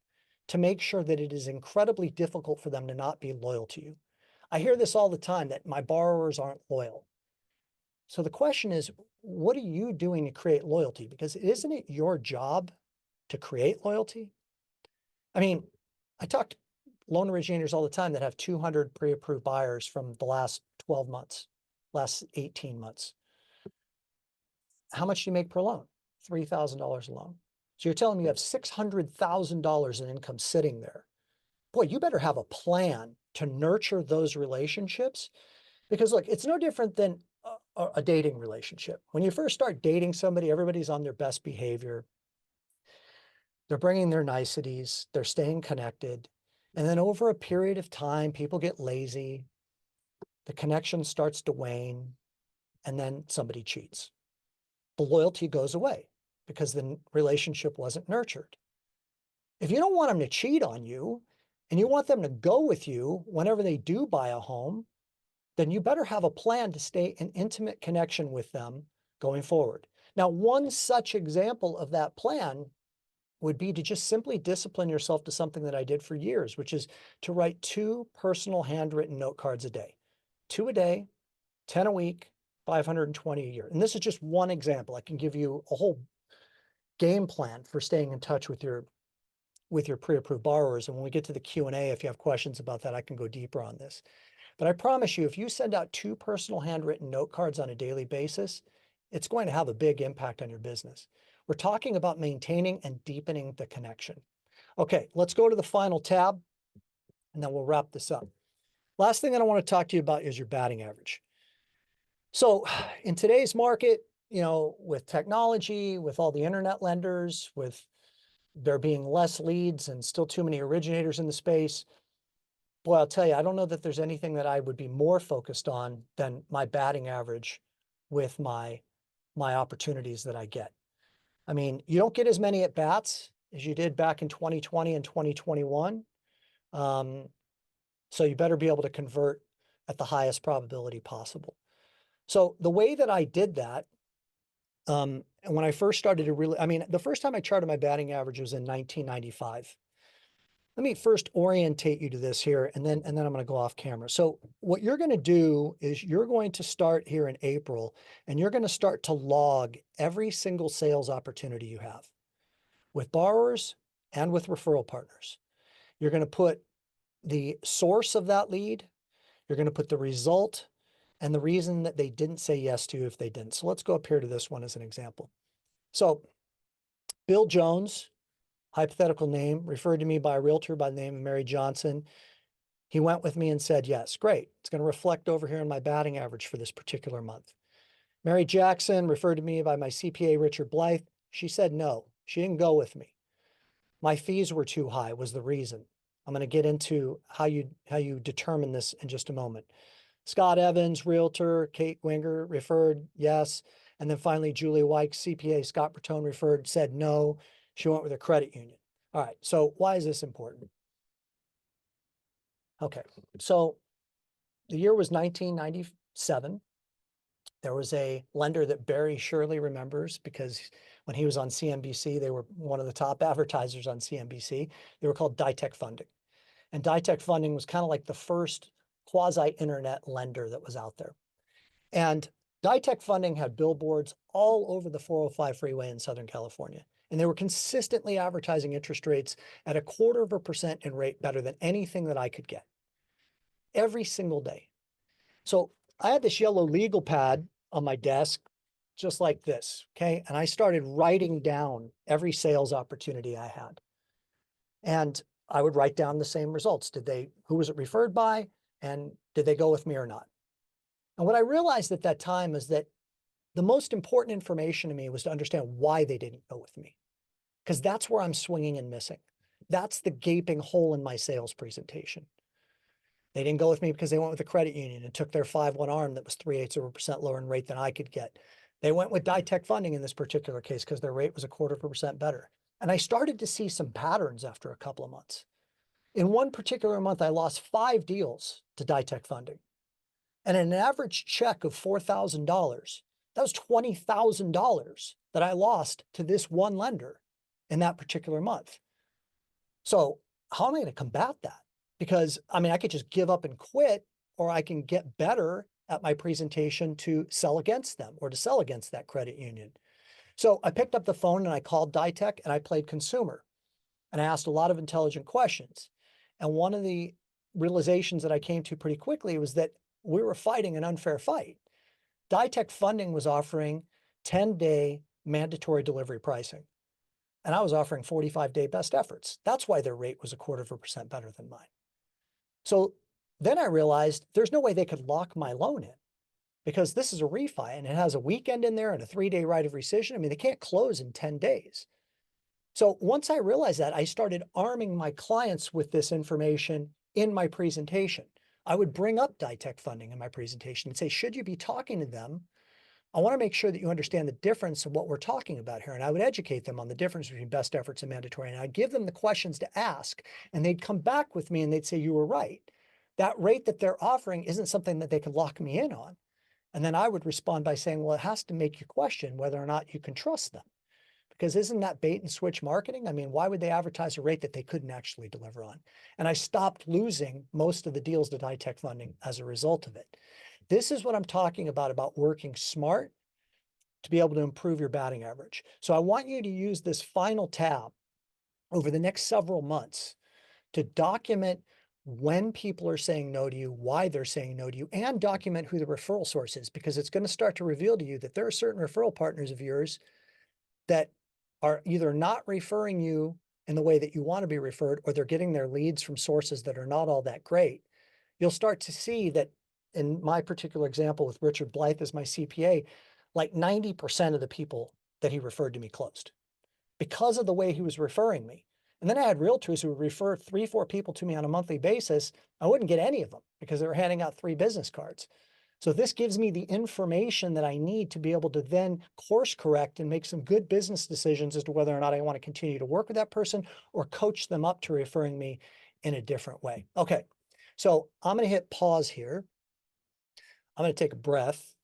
to make sure that it is incredibly difficult for them to not be loyal to you? I hear this all the time, that my borrowers aren't loyal. So the question is, what are you doing to create loyalty? Because isn't it your job to create loyalty? I mean, I talk to loan originators all the time that have 200 pre-approved buyers from the last 12 months, last 18 months. How much do you make per loan? $3,000 a loan. So you're telling me you have $600,000 in income sitting there. Boy, you better have a plan to nurture those relationships, because look, it's no different than a dating relationship. When you first start dating somebody, everybody's on their best behavior. They're bringing their niceties, they're staying connected. And then over a period of time, people get lazy, the connection starts to wane, and then somebody cheats. The loyalty goes away because the relationship wasn't nurtured. If you don't want them to cheat on you, and you want them to go with you whenever they do buy a home, then you better have a plan to stay in intimate connection with them going forward. Now, one such example of that plan would be to just simply discipline yourself to something that I did for years, which is to write 2 personal handwritten note cards a day. 2 a day, 10 a week, 520 a year. And this is just one example. I can give you a whole game plan for staying in touch with your pre-approved borrowers. And when we get to the Q&A, if you have questions about that, I can go deeper on this. But I promise you, if you send out 2 personal handwritten note cards on a daily basis, it's going to have a big impact on your business. We're talking about maintaining and deepening the connection. Okay, let's go to the final tab, and then we'll wrap this up. Last thing that I want to talk to you about is your batting average. So in today's market, you know, with technology, with all the internet lenders, with there being less leads and still too many originators in the space, boy, I'll tell you, I don't know that there's anything that I would be more focused on than my batting average with my opportunities that I get. I mean, you don't get as many at bats as you did back in 2020 and 2021. So you better be able to convert at the highest probability possible. So the way that I did that, and when I first started to really, I mean, the first time I charted my batting average was in 1995. Let me first orientate you to this here, and then I'm going to go off camera. So what you're going to do is you're going to start here in April, and you're going to start to log every single sales opportunity you have with borrowers and with referral partners. You're going to put the source of that lead. You're going to put the result and the reason that they didn't say yes to you if they didn't. So let's go up here to this one as an example. So Bill Jones, hypothetical name, referred to me by a realtor by the name of Mary Johnson. He went with me and said, yes, great. It's going to reflect over here in my batting average for this particular month. Mary Jackson referred to me by my CPA, Richard Blythe. She said no, she didn't go with me. My fees were too high was the reason. I'm going to get into how you determine this in just a moment. Scott Evans, realtor, Kate Winger referred, yes. And then finally, Julie White, CPA, Scott Bertone referred, said no. She went with a credit union. All right, so why is this important? Okay, so the year was 1997. There was a lender that Barry surely remembers because when he was on CNBC, they were one of the top advertisers on CNBC. They were called Ditech Funding. And Ditech Funding was kind of like the first quasi-internet lender that was out there. And Ditech Funding had billboards all over the 405 freeway in Southern California. And they were consistently advertising interest rates at 0.25% in rate better than anything that I could get every single day. So I had this yellow legal pad on my desk, just like this, okay? And I started writing down every sales opportunity I had. And I would write down the same results. Who was it referred by? And did they go with me or not? And what I realized at that time is that the most important information to me was to understand why they didn't go with me. because that's where I'm swinging and missing. That's the gaping hole in my sales presentation. They didn't go with me because they went with the credit union and took their 5/1 ARM that was 0.375% lower in rate than I could get. They went with DiTech funding in this particular case because their rate was 0.25% better. And I started to see some patterns after a couple of months. In one particular month, I lost 5 deals to DiTech funding. And an average check of $4,000, that was $20,000 that I lost to this one lender in that particular month. So how am I going to combat that? Because I mean, I could just give up and quit, or I can get better at my presentation to sell against them or to sell against that credit union. So I picked up the phone and I called DiTech and I played consumer and I asked a lot of intelligent questions. And one of the realizations that I came to pretty quickly was that we were fighting an unfair fight. DiTech funding was offering 10-day mandatory delivery pricing. And I was offering 45-day best efforts. That's why their rate was 0.25% better than mine. So then I realized there's no way they could lock my loan in, because this is a refi and it has a weekend in there and a 3-day right of rescission. I mean, they can't close in 10 days. So once I realized that, I started arming my clients with this information in my presentation. I would bring up DiTech funding in my presentation and say, should you be talking to them, I want to make sure that you understand the difference of what we're talking about here. And I would educate them on the difference between best efforts and mandatory. And I'd give them the questions to ask, and they'd come back with me and they'd say, you were right. That rate that they're offering isn't something that they could lock me in on. And then I would respond by saying, well, it has to make you question whether or not you can trust them. Because isn't that bait and switch marketing? I mean, why would they advertise a rate that they couldn't actually deliver on? And I stopped losing most of the deals to DiTech funding as a result of it. This is what I'm talking about working smart to be able to improve your batting average. So I want you to use this final tab over the next several months to document when people are saying no to you, why they're saying no to you, and document who the referral source is, because it's going to start to reveal to you that there are certain referral partners of yours that are either not referring you in the way that you want to be referred, or they're getting their leads from sources that are not all that great. You'll start to see that in my particular example with Richard Blythe as my CPA, like 90% of the people that he referred to me closed because of the way he was referring me. And then I had realtors who would refer 3-4 people to me on a monthly basis. I wouldn't get any of them because they were handing out 3 business cards. So this gives me the information that I need to be able to then course correct and make some good business decisions as to whether or not I want to continue to work with that person or coach them up to referring me in a different way. Okay, so I'm going to hit pause here. I'm going to take a breath.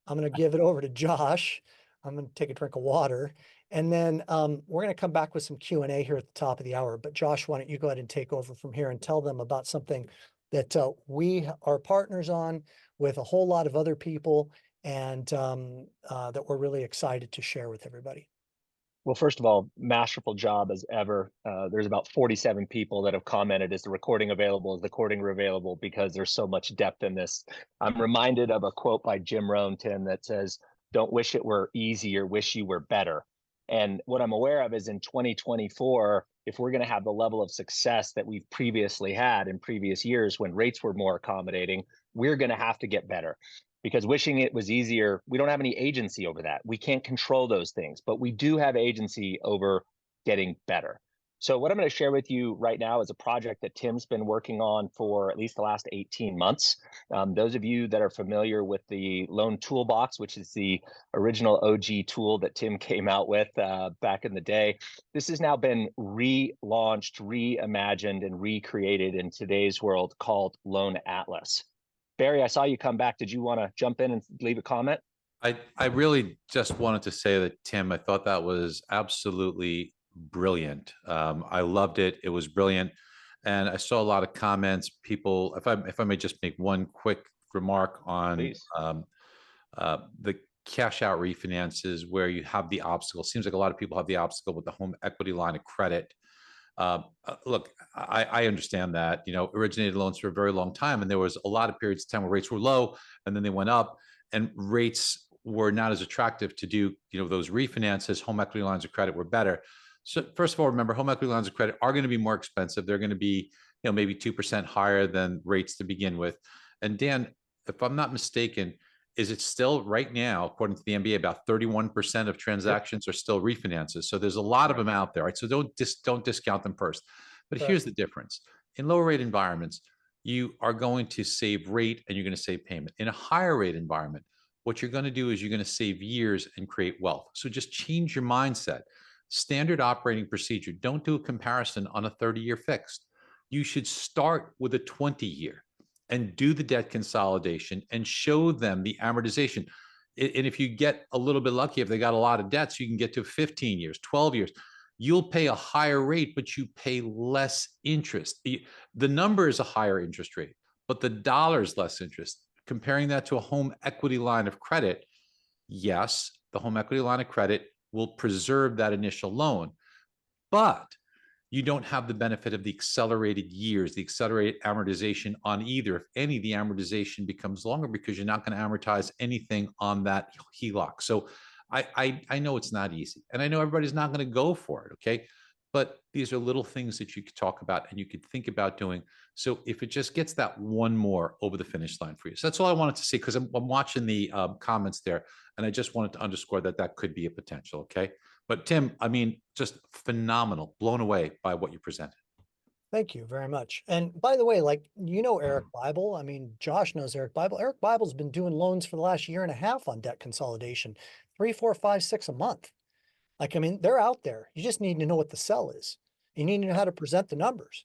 I'm going to give it over to Josh. I'm going to take a drink of water. And then we're going to come back with some Q&A here at the top of the hour. But Josh, why don't you go ahead and take over from here and tell them about something that we are partners on with a whole lot of other people, and that we're really excited to share with everybody. Well, first of all, masterful job as ever. There's about 47 people that have commented, is the recording available? Is the recording available? Because there's so much depth in this. I'm reminded of a quote by Jim Rohn, Tim, that says, don't wish it were easy, or wish you were better. And what I'm aware of is in 2024, if we're going to have the level of success that we've previously had in previous years when rates were more accommodating, we're going to have to get better. Because wishing it was easier, we don't have any agency over that. We can't control those things, but we do have agency over getting better. So what I'm going to share with you right now is a project that Tim's been working on for at least the last 18 months. Those of you that are familiar with the Loan Toolbox, which is the original OG tool that Tim came out with back in the day, this has now been relaunched, reimagined, and recreated in today's world called Loan Atlas. Barry, I saw you come back. Did you want to jump in and leave a comment? I really just wanted to say that, Tim, I thought that was absolutely brilliant. I loved it. It was brilliant. And I saw a lot of comments. People, if I may just make one quick remark on the cash out refinances where you have the obstacle. Seems like a lot of people have the obstacle with the home equity line of credit. Look, I understand that, you know, originated loans for a very long time, and there was a lot of periods of time where rates were low and then they went up, and rates were not as attractive to do, you know, those refinances. Home equity lines of credit were better. So first of all, remember, home equity lines of credit are going to be more expensive. They're going to be, you know, maybe 2% higher than rates to begin with. And Dan, if I'm not mistaken, is it still right now, according to the MBA, about 31% of transactions are still refinances. So there's a lot of them out there, right? So don't discount them first. But here's the difference. In lower rate environments, you are going to save rate and you're going to save payment. In a higher rate environment, what you're going to do is you're going to save years and create wealth. So just change your mindset. Standard operating procedure. Don't do a comparison on a 30-year fixed. You should start with a 20-year and do the debt consolidation and show them the amortization. And if you get a little bit lucky, if they got a lot of debts, you can get to 15 years, 12 years. You'll pay a higher rate, but you pay less interest. The number is a higher interest rate, but the dollar is less interest. Comparing that to a home equity line of credit, yes, the home equity line of credit will preserve that initial loan, but you don't have the benefit of the accelerated years, the accelerated amortization on either. If any, the amortization becomes longer because you're not going to amortize anything on that HELOC. So I know it's not easy, and I know everybody's not going to go for it, okay? But these are little things that you could talk about and you could think about doing. So if it just gets that one more over the finish line for you. So that's all I wanted to say, because I'm watching the comments there, and I just wanted to underscore that that could be a potential, okay? But Tim, I mean, just phenomenal, blown away by what you presented. Thank you very much. And by the way, like, you know, Eric Bible, I mean, Josh knows Eric Bible. Eric Bible's been doing loans for the last year and a half on debt consolidation, 3, 4, 5, 6 a month. Like, I mean, they're out there. You just need to know what the sell is. You need to know how to present the numbers.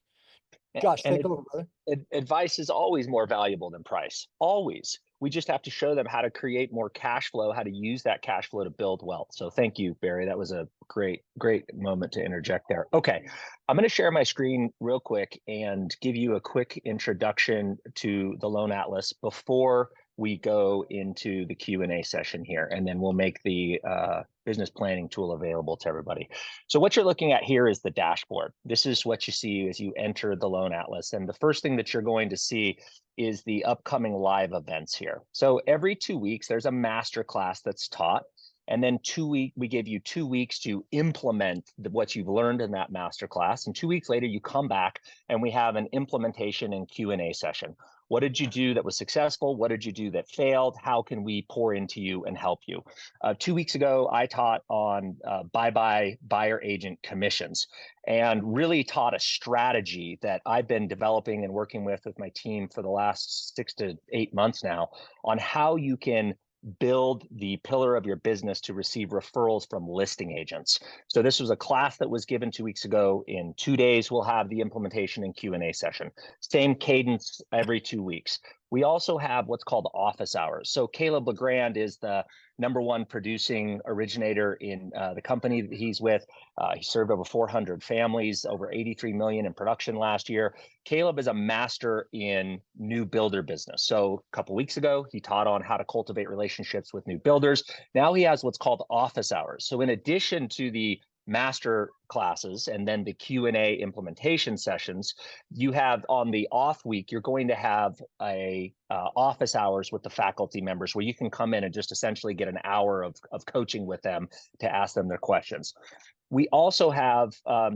Josh, take over, brother. Advice is always more valuable than price. Always. We just have to show them how to create more cash flow, how to use that cash flow to build wealth. So thank you, Barry. That was a great moment to interject there. Okay, I'm going to share my screen real quick and give you a quick introduction to the Loan Atlas before we go into the Q&A session here, and then we'll make the business planning tool available to everybody. So what you're looking at here is the dashboard. This is what you see as you enter the Loan Atlas. And the first thing that you're going to see is the upcoming live events here. So every 2 weeks, there's a master class that's taught. And then we give you 2 weeks to implement what you've learned in that master class. And 2 weeks later, you come back and we have an implementation and Q&A session. What did you do that was successful? What did you do that failed? How can we pour into you and help you? 2 weeks ago, I taught on buy-by buyer agent commissions and really taught a strategy that I've been developing and working with my team for the last 6 to 8 months now on how you can build the pillar of your business to receive referrals from listing agents. So this was a class that was given 2 weeks ago. In 2 days, we'll have the implementation and Q&A session. Same cadence every 2 weeks. We also have what's called office hours. So Caleb LeGrand is the #1 producing originator in the company that he's with. He served over 400 families, over 83 million in production last year. Caleb is a master in new builder business. So a couple weeks ago, he taught on how to cultivate relationships with new builders. Now he has what's called office hours. So in addition to the master classes and then the Q&A implementation sessions, you have on the off week, you're going to have a office hours with the faculty members where you can come in and just essentially get an hour of coaching with them to ask them their questions. We also have,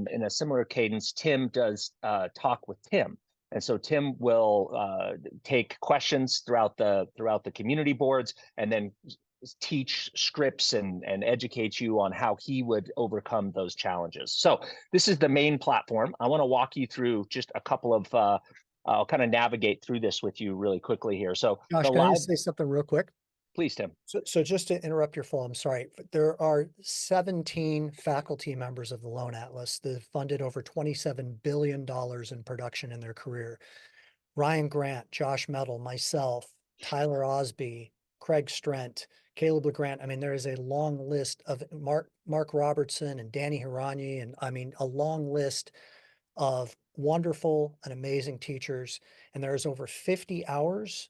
in a similar cadence, Tim does Talk with Tim. And so Tim will take questions throughout the community boards and then teach scripts and educate you on how he would overcome those challenges. So this is the main platform. I want to walk you through just a couple of, I'll kind of navigate through this with you really quickly here. So Josh, can I just say something real quick? Please, Tim. So just to interrupt your flow, I'm sorry. There are 17 faculty members of the Loan Atlas that have funded over $27 billion in production in their career. Ryan Grant, Josh Metal, myself, Tyler Osby, Craig Strent, Caleb LeGrand. I mean, there is a long list of Mark Robertson and Danny Hirani, and I mean, a long list of wonderful and amazing teachers. And there's over 50 hours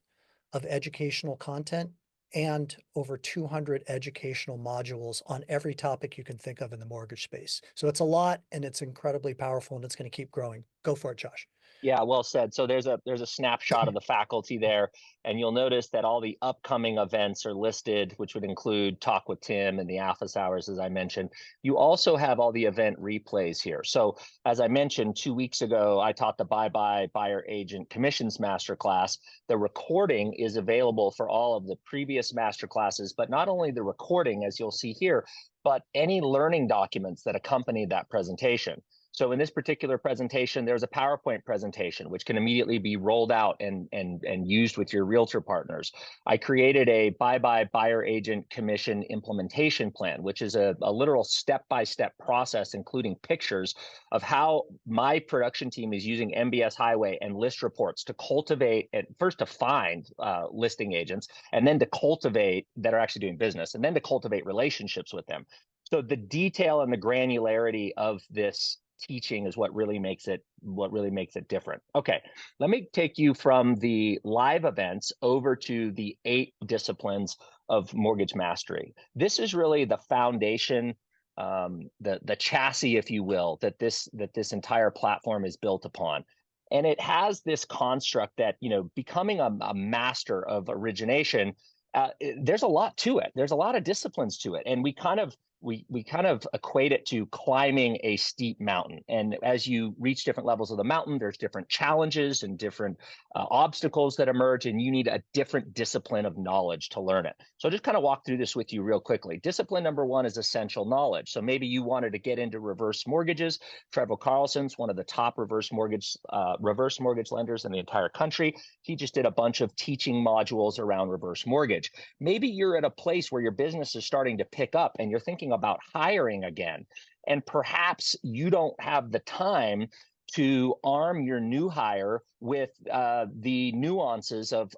of educational content and over 200 educational modules on every topic you can think of in the mortgage space. So it's a lot, and it's incredibly powerful, and it's going to keep growing. Go for it, Josh. Yeah, well said. So there's a snapshot of the faculty there, and you'll notice that all the upcoming events are listed, which would include Talk with Tim and the office hours, as I mentioned. You also have all the event replays here. So as I mentioned, 2 weeks ago, I taught the Bye Buyer Agent Commissions Masterclass. The recording is available for all of the previous masterclasses, but not only the recording, as you'll see here, but any learning documents that accompany that presentation. So in this particular presentation, there's a PowerPoint presentation, which can immediately be rolled out and used with your realtor partners. I created a Bye Buyer Agent Commission implementation plan, which is a literal step-by-step process, including pictures of how my production team is using MBS Highway and list reports to cultivate, and first to find listing agents, and then to cultivate that are actually doing business, and then to cultivate relationships with them. So the detail and the granularity of this teaching is what really makes it different. Okay, let me take you from the live events over to the 8 disciplines of mortgage mastery. This is really the foundation, the chassis, if you will, that this entire platform is built upon. And it has this construct that, you know, becoming a master of origination, there's a lot to it. There's a lot of disciplines to it, and we kind of equate it to climbing a steep mountain. And as you reach different levels of the mountain, there's different challenges and different obstacles that emerge, and you need a different discipline of knowledge to learn it. So I'll just kind of walk through this with you real quickly. Discipline number 1 is essential knowledge. So maybe you wanted to get into reverse mortgages. Trevor Carlson's one of the top reverse mortgage lenders in the entire country. He just did a bunch of teaching modules around reverse mortgage. Maybe you're at a place where your business is starting to pick up and you're thinking about hiring again, and perhaps you don't have the time to arm your new hire with the nuances of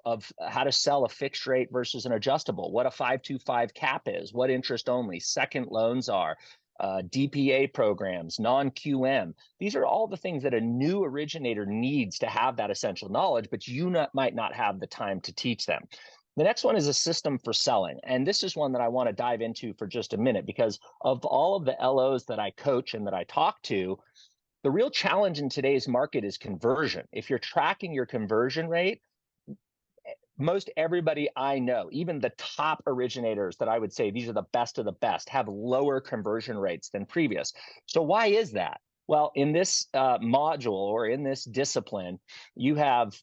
how to sell a fixed rate versus an adjustable, what a 525 cap is, what interest only, second loans are, DPA programs, non-QM. These are all the things that a new originator needs to have that essential knowledge, but you might not have the time to teach them. The next one is a system for selling. And this is one that I want to dive into for just a minute, because of all of the LOs that I coach and that I talk to, the real challenge in today's market is conversion. If you're tracking your conversion rate, most everybody I know, even the top originators that I would say these are the best of the best, have lower conversion rates than previous. So why is that? Well, in this module, or in this discipline, you have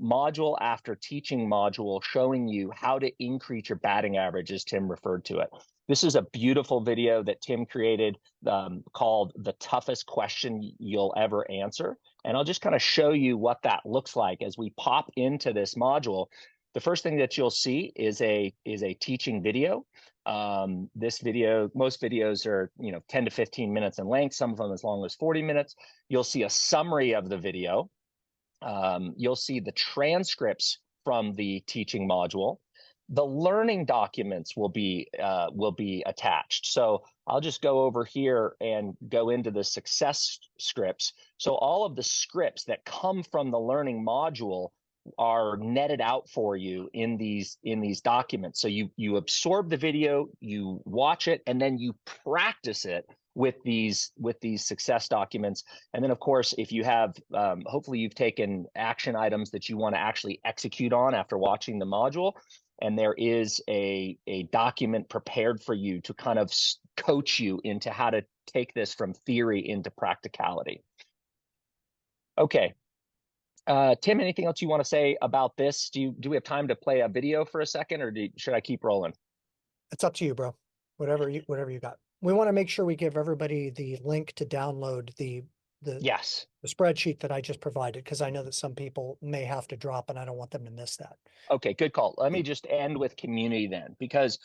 module after teaching module showing you how to increase your batting average, as Tim referred to it. This is a beautiful video that Tim created called The Toughest Question You'll Ever Answer. And I'll just kind of show you what that looks like as we pop into this module. The first thing that you'll see is a teaching video. This video, most videos are 10 to 15 minutes in length, some of them as long as 40 minutes. You'll see a summary of the video. You'll see the transcripts from the teaching module. The learning documents will be attached. So I'll just go over here and go into the success scripts. So all of the scripts that come from the learning module are netted out for you in these documents. So you absorb the video, you watch it, and then you practice it with these success documents. And then, of course, if you have, hopefully you've taken action items that you want to actually execute on after watching the module, and there is a document prepared for you to kind of coach you into how to take this from theory into practicality. Okay. Tim, anything else you want to say about this? Do we have time to play a video for a second, or should I keep rolling? It's up to you, bro. Whatever you got. We want to make sure we give everybody the link to download the spreadsheet that I just provided, because I know that some people may have to drop and I don't want them to miss that. Okay, good call. Let me just end with community then, because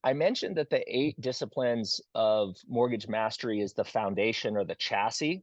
I mentioned that the 8 disciplines of mortgage mastery is the foundation or the chassis.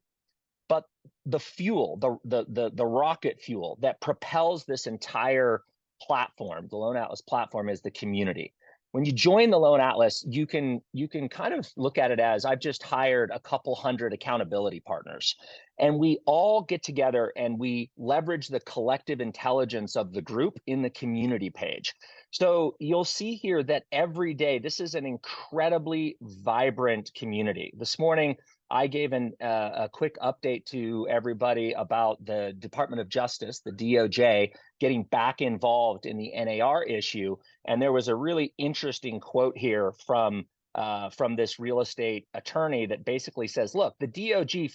But the fuel, the rocket fuel that propels this entire platform, the Loan Atlas platform, is the community. When you join the Loan Atlas, you can kind of look at it as, I've just hired a couple hundred accountability partners. And we all get together and we leverage the collective intelligence of the group in the community page. So you'll see here that every day, this is an incredibly vibrant community. This morning, I gave a quick update to everybody about the Department of Justice, the DOJ, getting back involved in the NAR issue. And there was a really interesting quote here from this real estate attorney that basically says, look, the DOJ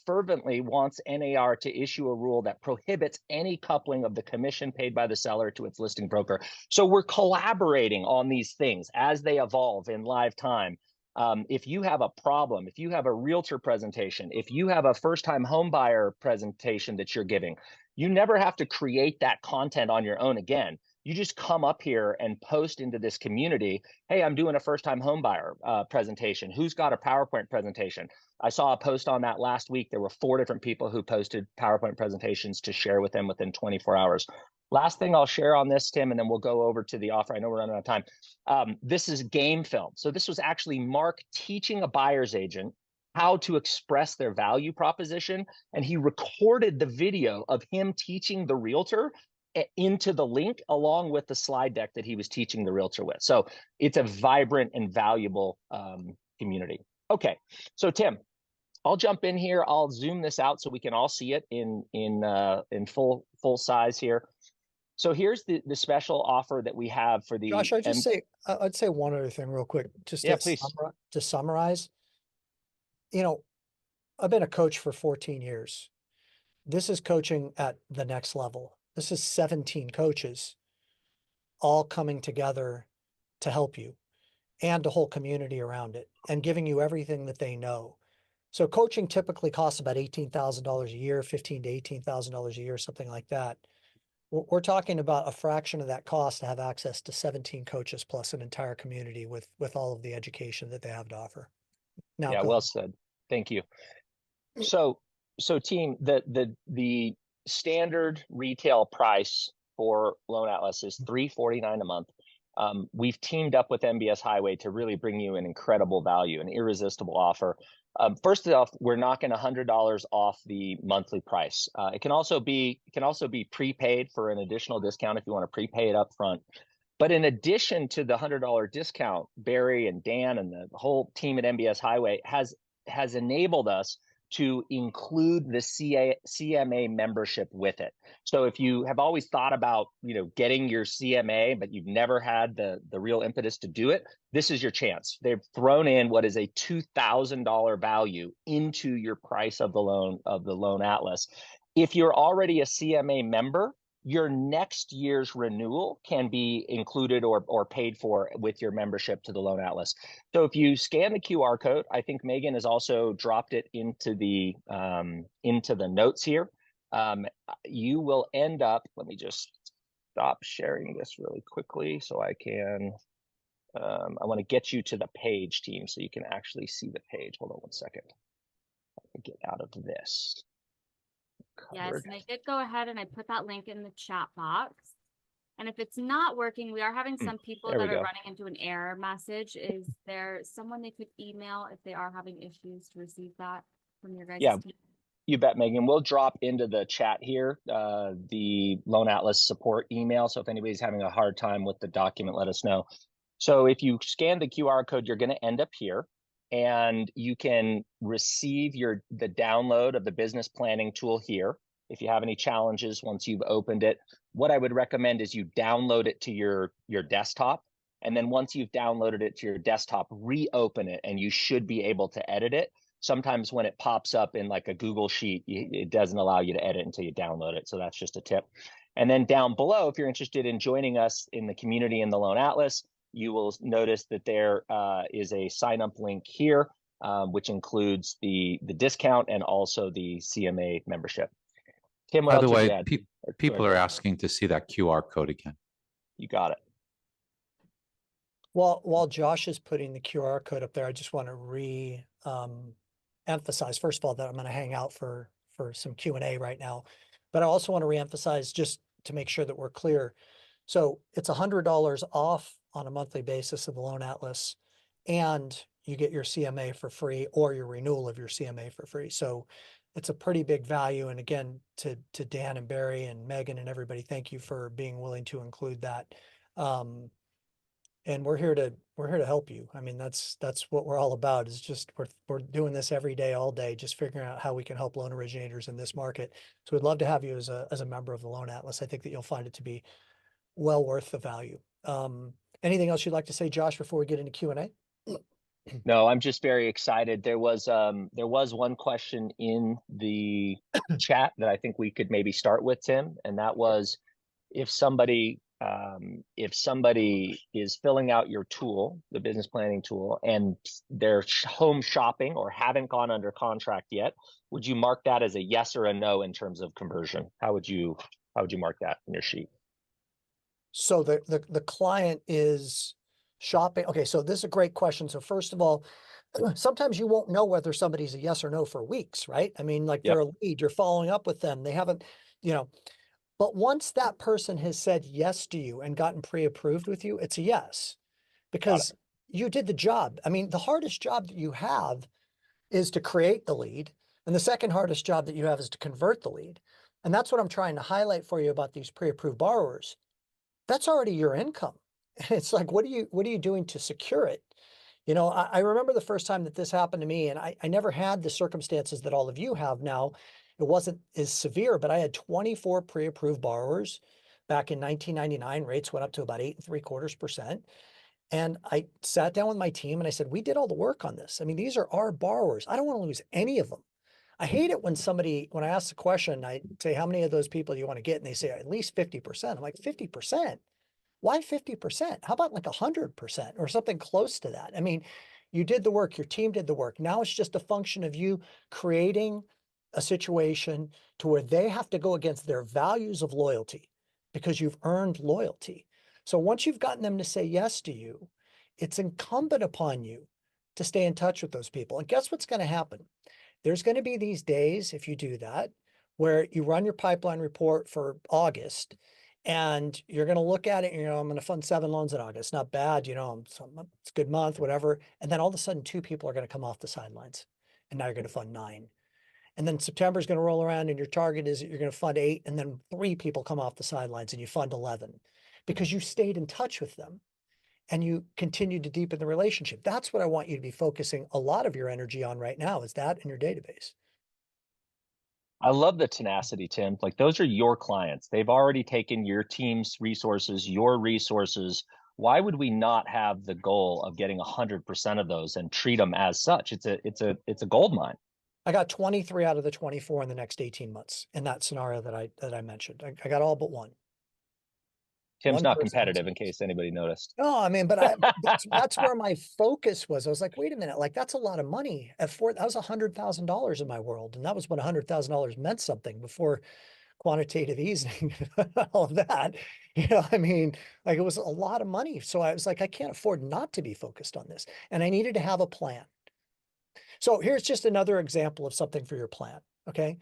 fervently wants NAR to issue a rule that prohibits any coupling of the commission paid by the seller to its listing broker. So we're collaborating on these things as they evolve in live time. If you have a problem, if you have a realtor presentation, if you have a first-time home buyer presentation that you're giving, you never have to create that content on your own again. You just come up here and post into this community, hey, I'm doing a first-time home buyer presentation. Who's got a PowerPoint presentation? I saw a post on that last week. There were 4 different people who posted PowerPoint presentations to share with them within 24 hours. Last thing I'll share on this, Tim, and then we'll go over to the offer. I know we're running out of time. This is game film. So this was actually Mark teaching a buyer's agent how to express their value proposition. And he recorded the video of him teaching the realtor into the link along with the slide deck that he was teaching the realtor with. So it's a vibrant and valuable community. Okay, so Tim, I'll jump in here. I'll zoom this out so we can all see it in full size here. So here's the special offer that we have for the— Josh, I'd say one other thing real quick, just to summarize. You know, I've been a coach for 14 years. This is coaching at the next level. This is 17 coaches all coming together to help you and a whole community around it and giving you everything that they know. So coaching typically costs about $18,000 a year, $15,000 to $18,000 a year, something like that. We're talking about a fraction of that cost to have access to 17 coaches plus an entire community with all of the education that they have to offer. Now, yeah, well said. Thank you. So team, the standard retail price for Loan Atlas is $349 a month. We've teamed up with MBS Highway to really bring you an incredible value, an irresistible offer. First off, we're knocking $100 off the monthly price. It can also be prepaid for an additional discount if you want to prepay it up front. But in addition to the $100 discount, Barry and Dan and the whole team at MBS Highway has enabled us to include the CMA membership with it. So if you have always thought about, getting your CMA, but you've never had the real impetus to do it, this is your chance. They've thrown in what is a $2,000 value into your price of the Loan Atlas. If you're already a CMA member, your next year's renewal can be included or paid for with your membership to the Loan Atlas. So if you scan the QR code, I think Megan has also dropped it into the notes here. You will end up, let me just stop sharing this really quickly so I can, I want to get you to the page, team, so you can actually see the page. Hold on one second. Get out of this. Yes, and I did go ahead and I put that link in the chat box. And if it's not working, we are having some people that are running into an error message. Is there someone they could email if they are having issues to receive that from your guys' team? You bet, Megan. We'll drop into the chat here the Loan Atlas support email. So if anybody's having a hard time with the document, let us know. So if you scan the QR code, you're going to end up here. And you can receive the download of the business planning tool here. If you have any challenges once you've opened it, what I would recommend is you download it to your desktop. And then once you've downloaded it to your desktop, reopen it and you should be able to edit it. Sometimes when it pops up in like a Google Sheet, it doesn't allow you to edit until you download it. So that's just a tip. And then down below, if you're interested in joining us in the community in the Loan Atlas, you will notice that there is a sign-up link here, which includes the discount and also the CMA membership. Tim, by the way, people are asking to see that QR code again. You got it. Well, while Josh is putting the QR code up there, I just want to emphasize, first of all, that I'm going to hang out for some Q&A right now. But I also want to reemphasize, just to make sure that we're clear. So it's $100 off on a monthly basis of the Loan Atlas, and you get your CMA for free or your renewal of your CMA for free. So it's a pretty big value. And again, to Dan and Barry and Megan and everybody, thank you for being willing to include that. And we're here to help you. I mean, that's what we're all about, is just we're doing this every day, all day, just figuring out how we can help loan originators in this market. So we'd love to have you as a member of the Loan Atlas. I think that you'll find it to be well worth the value. Anything else you'd like to say, Josh, before we get into Q&A? No, I'm just very excited. There was one question in the chat that I think we could maybe start with, Tim, and that was, if somebody is filling out your tool, the business planning tool, and they're home shopping or haven't gone under contract yet, would you mark that as a yes or a no in terms of conversion? How would you mark that in your sheet? So the client is shopping. Okay, so this is a great question. So first of all, sometimes you won't know whether somebody's a yes or no for weeks, right? I mean, like, they're a lead, you're following up with them. They haven't, but once that person has said yes to you and gotten pre-approved with you, it's a yes, because you did the job. I mean, the hardest job that you have is to create the lead. And the second hardest job that you have is to convert the lead. And that's what I'm trying to highlight for you about these pre-approved borrowers. That's already your income. It's like, what are you doing to secure it? I remember the first time that this happened to me, and I never had the circumstances that all of you have now. It wasn't as severe, but I had 24 pre-approved borrowers back in 1999. Rates went up to about 8.75%. And I sat down with my team and I said, we did all the work on this. I mean, these are our borrowers. I don't want to lose any of them. I hate it when when I ask the question, I say, how many of those people do you want to get? And they say, at least 50%. I'm like, 50%? Why 50%? How about like 100% or something close to that? I mean, you did the work, your team did the work. Now it's just a function of you creating a situation to where they have to go against their values of loyalty, because you've earned loyalty. So once you've gotten them to say yes to you, it's incumbent upon you to stay in touch with those people. And guess what's going to happen? There's going to be these days, if you do that, where you run your pipeline report for August, and you're going to look at it, and, I'm going to fund 7 loans in August. Not bad, it's a good month, whatever. And then all of a sudden, 2 people are going to come off the sidelines, and now you're going to fund 9. And then September is going to roll around, and your target is that you're going to fund 8, and then 3 people come off the sidelines, and you fund 11, because you stayed in touch with them and you continue to deepen the relationship. That's what I want you to be focusing a lot of your energy on right now, is that in your database. I love the tenacity, Tim. Like, those are your clients. They've already taken your team's resources, your resources. Why would we not have the goal of getting 100% of those and treat them as such? It's a gold mine. I got 23 out of the 24 in the next 18 months in that scenario that I mentioned. I got all but one. Tim's not competitive, in case anybody noticed. No, I mean, but that's where my focus was. I was like, wait a minute, like, that's a lot of money. That was $100,000 in my world. And that was when $100,000 meant something, before quantitative easing, all of that. I mean, like, it was a lot of money. So I was like, I can't afford not to be focused on this. And I needed to have a plan. So here's just another example of something for your plan. Okay.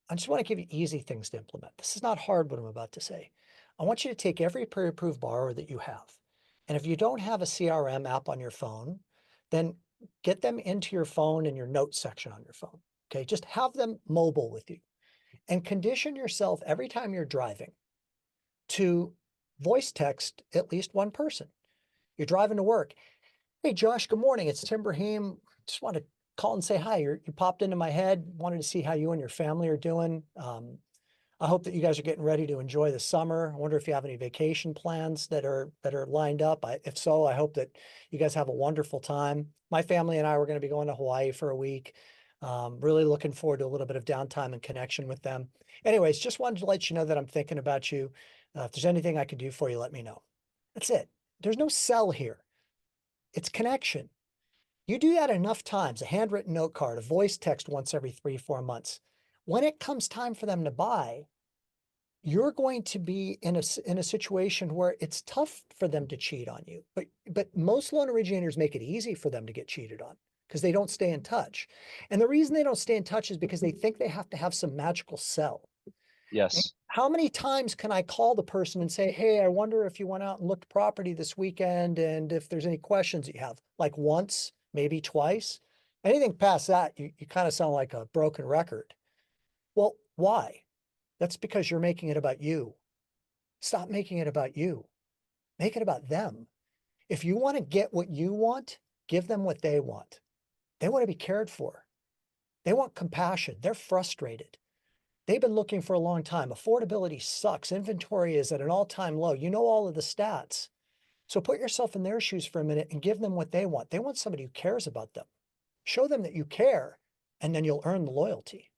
I just want to give you easy things to implement. This is not hard, what I'm about to say. I want you to take every pre-approved borrower that you have. And if you don't have a CRM app on your phone, then get them into your phone and your notes section on your phone. Okay. Just have them mobile with you, and condition yourself every time you're driving to voice text at least one person. You're driving to work. Hey, Josh, good morning. It's Tim Braheem. Just want to call and say hi. You popped into my head. Wanted to see how you and your family are doing. I hope that you guys are getting ready to enjoy the summer. I wonder if you have any vacation plans that are lined up. If so, I hope that you guys have a wonderful time. My family and I were going to be going to Hawaii for a week. Really looking forward to a little bit of downtime and connection with them. Anyways, just wanted to let you know that I'm thinking about you. If there's anything I can do for you, let me know. That's it. There's no sell here. It's connection. You do that enough times, a handwritten note card, a voice text once every 3-4 months. When it comes time for them to buy, you're going to be in a situation where it's tough for them to cheat on you. But most loan originators make it easy for them to get cheated on, because they don't stay in touch. And the reason they don't stay in touch is because they think they have to have some magical sell. Yes. How many times can I call the person and say, hey, I wonder if you went out and looked property this weekend, and if there's any questions you have? Like, once, maybe twice. Anything past that, you kind of sound like a broken record. Well, why? That's because you're making it about you. Stop making it about you. Make it about them. If you want to get what you want, give them what they want. They want to be cared for. They want compassion. They're frustrated. They've been looking for a long time. Affordability sucks. Inventory is at an all-time low. You know all of the stats. So put yourself in their shoes for a minute and give them what they want. They want somebody who cares about them. Show them that you care, and then you'll earn the loyalty.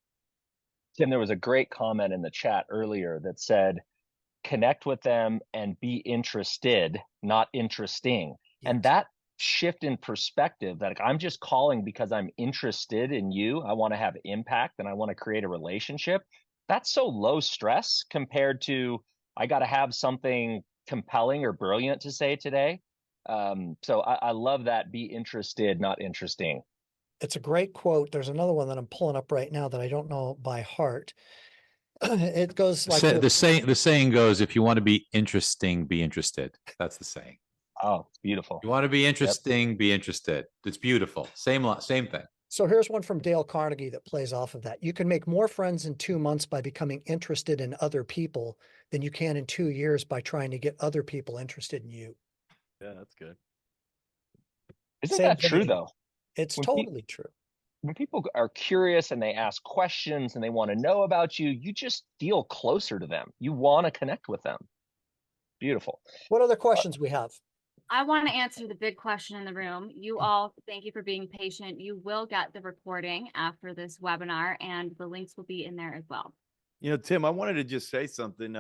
Tim, there was a great comment in the chat earlier that said, connect with them and be interested, not interesting. Yes. And that shift in perspective, that I'm just calling because I'm interested in you, I want to have impact and I want to create a relationship, that's so low stress compared to, I got to have something compelling or brilliant to say today. So I love that. Be interested, not interesting. It's a great quote. There's another one that I'm pulling up right now that I don't know by heart. It goes like The saying goes, if you want to be interesting, be interested. That's the saying. Oh, it's beautiful. You want to be interesting, be interested. It's beautiful. Same thing. So here's one from Dale Carnegie that plays off of that. You can make more friends in 2 months by becoming interested in other people than you can in 2 years by trying to get other people interested in you. Yeah, that's good. Isn't Same that true thing. though? It's When totally true. When people are curious and they ask questions and they want to know about you, you just feel closer to them. You want to connect with them. Beautiful. What other questions we have? I want to answer the big question in the room. You all, thank you for being patient. You will get the recording after this webinar, and the links will be in there as well. You know, Tim, I wanted to just say something.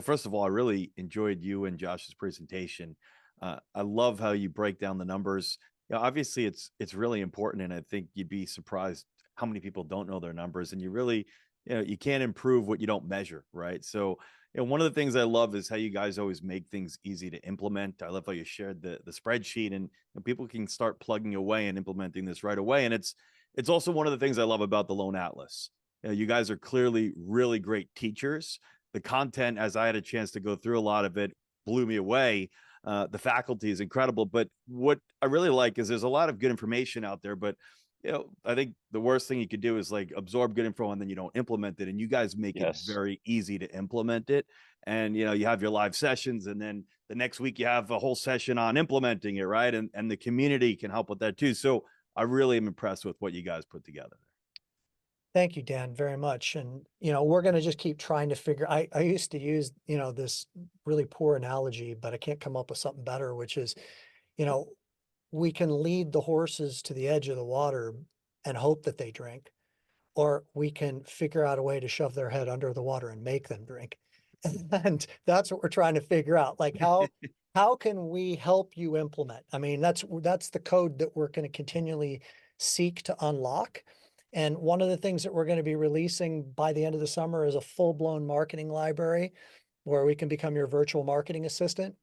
First of all, I really enjoyed you and Josh's presentation. I love how you break down the numbers. Obviously, it's really important, and I think you'd be surprised how many people don't know their numbers. And you really, you can't improve what you don't measure, right? So, one of the things I love is how you guys always make things easy to implement. I love how you shared the spreadsheet, and people can start plugging away and implementing this right away. And it's also one of the things I love about the Loan Atlas. You guys are clearly really great teachers. The content, as I had a chance to go through a lot of it, blew me away. The faculty is incredible, but what I really like is there's a lot of good information out there, but I think the worst thing you could do is like absorb good info and then you don't implement it. And you guys make it very easy to implement it. And you have your live sessions, and then the next week you have a whole session on implementing it, right? And the community can help with that too. So I really am impressed with what you guys put together. Thank you, Dan, very much. And, we're going to just keep trying to figure, I used to use, this really poor analogy, but I can't come up with something better, which is, we can lead the horses to the edge of the water and hope that they drink, or we can figure out a way to shove their head under the water and make them drink. And that's what we're trying to figure out. Like, how can we help you implement? I mean, that's the code that we're going to continually seek to unlock. And one of the things that we're going to be releasing by the end of the summer is a full-blown marketing library where we can become your virtual marketing assistant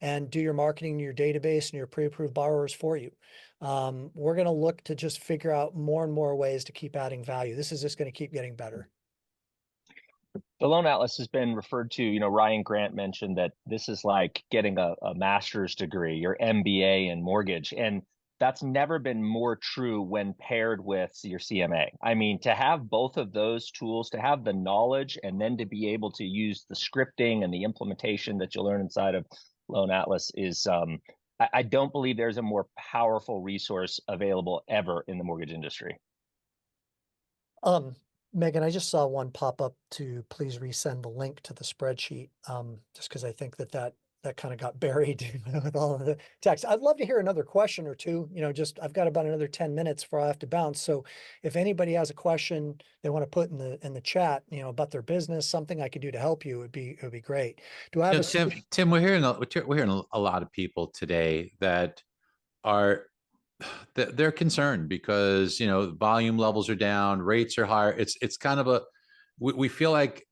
and do your marketing in your database and your pre-approved borrowers for you. We're going to look to just figure out more and more ways to keep adding value. This is just going to keep getting better. The Loan Atlas has been referred to, Ryan Grant mentioned that this is like getting a master's degree, your MBA in mortgage. And that's never been more true when paired with your CMA. I mean, to have both of those tools, to have the knowledge, and then to be able to use the scripting and the implementation that you'll learn inside of Loan Atlas is, I don't believe there's a more powerful resource available ever in the mortgage industry. Megan, I just saw one pop up to please resend the link to the spreadsheet, just because I think that kind of got buried with all of the text. I'd love to hear another question or two. I've got about another 10 minutes before I have to bounce. So if anybody has a question they want to put in the chat, about their business, something I could do to help you, it would be great. Do I have Tim, we're hearing a lot of people today that they're concerned because volume levels are down, rates are higher. It's kind of we feel like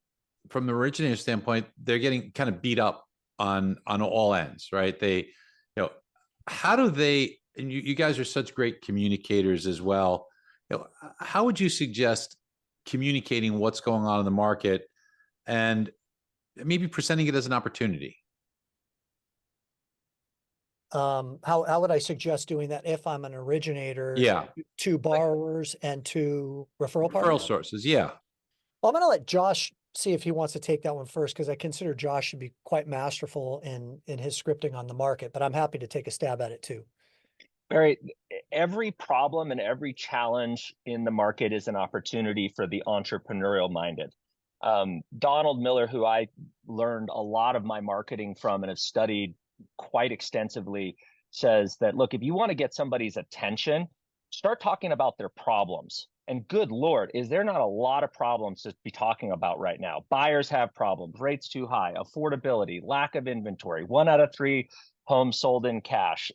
from the originator standpoint, they're getting kind of beat up on all ends, right? They, how do they, and you guys are such great communicators as well. How would you suggest communicating what's going on in the market and maybe presenting it as an opportunity? How would I suggest doing that if I'm an originator? Yeah. To borrowers and to referral partners? Referral sources. Yeah. Well, I'm going to let Josh see if he wants to take that one first, because I consider Josh should be quite masterful in his scripting on the market, but I'm happy to take a stab at it too. Barry, every problem and every challenge in the market is an opportunity for the entrepreneurial minded. Donald Miller, who I learned a lot of my marketing from and have studied quite extensively, says that, look, if you want to get somebody's attention, start talking about their problems. And good Lord, is there not a lot of problems to be talking about right now? Buyers have problems, rates too high, affordability, lack of inventory, 1 out of 3 homes sold in cash.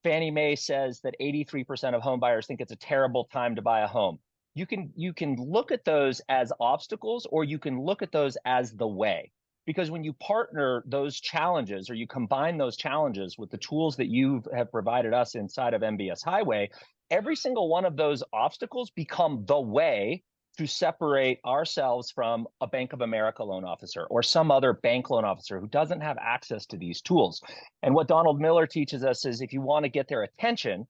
Fannie Mae says that 83% of home buyers think it's a terrible time to buy a home. You can look at those as obstacles, or you can look at those as the way. Because when you partner those challenges, or you combine those challenges with the tools that you have provided us inside of MBS Highway, every single one of those obstacles become the way to separate ourselves from a Bank of America loan officer or some other bank loan officer who doesn't have access to these tools. And what Donald Miller teaches us is, if you want to get their attention,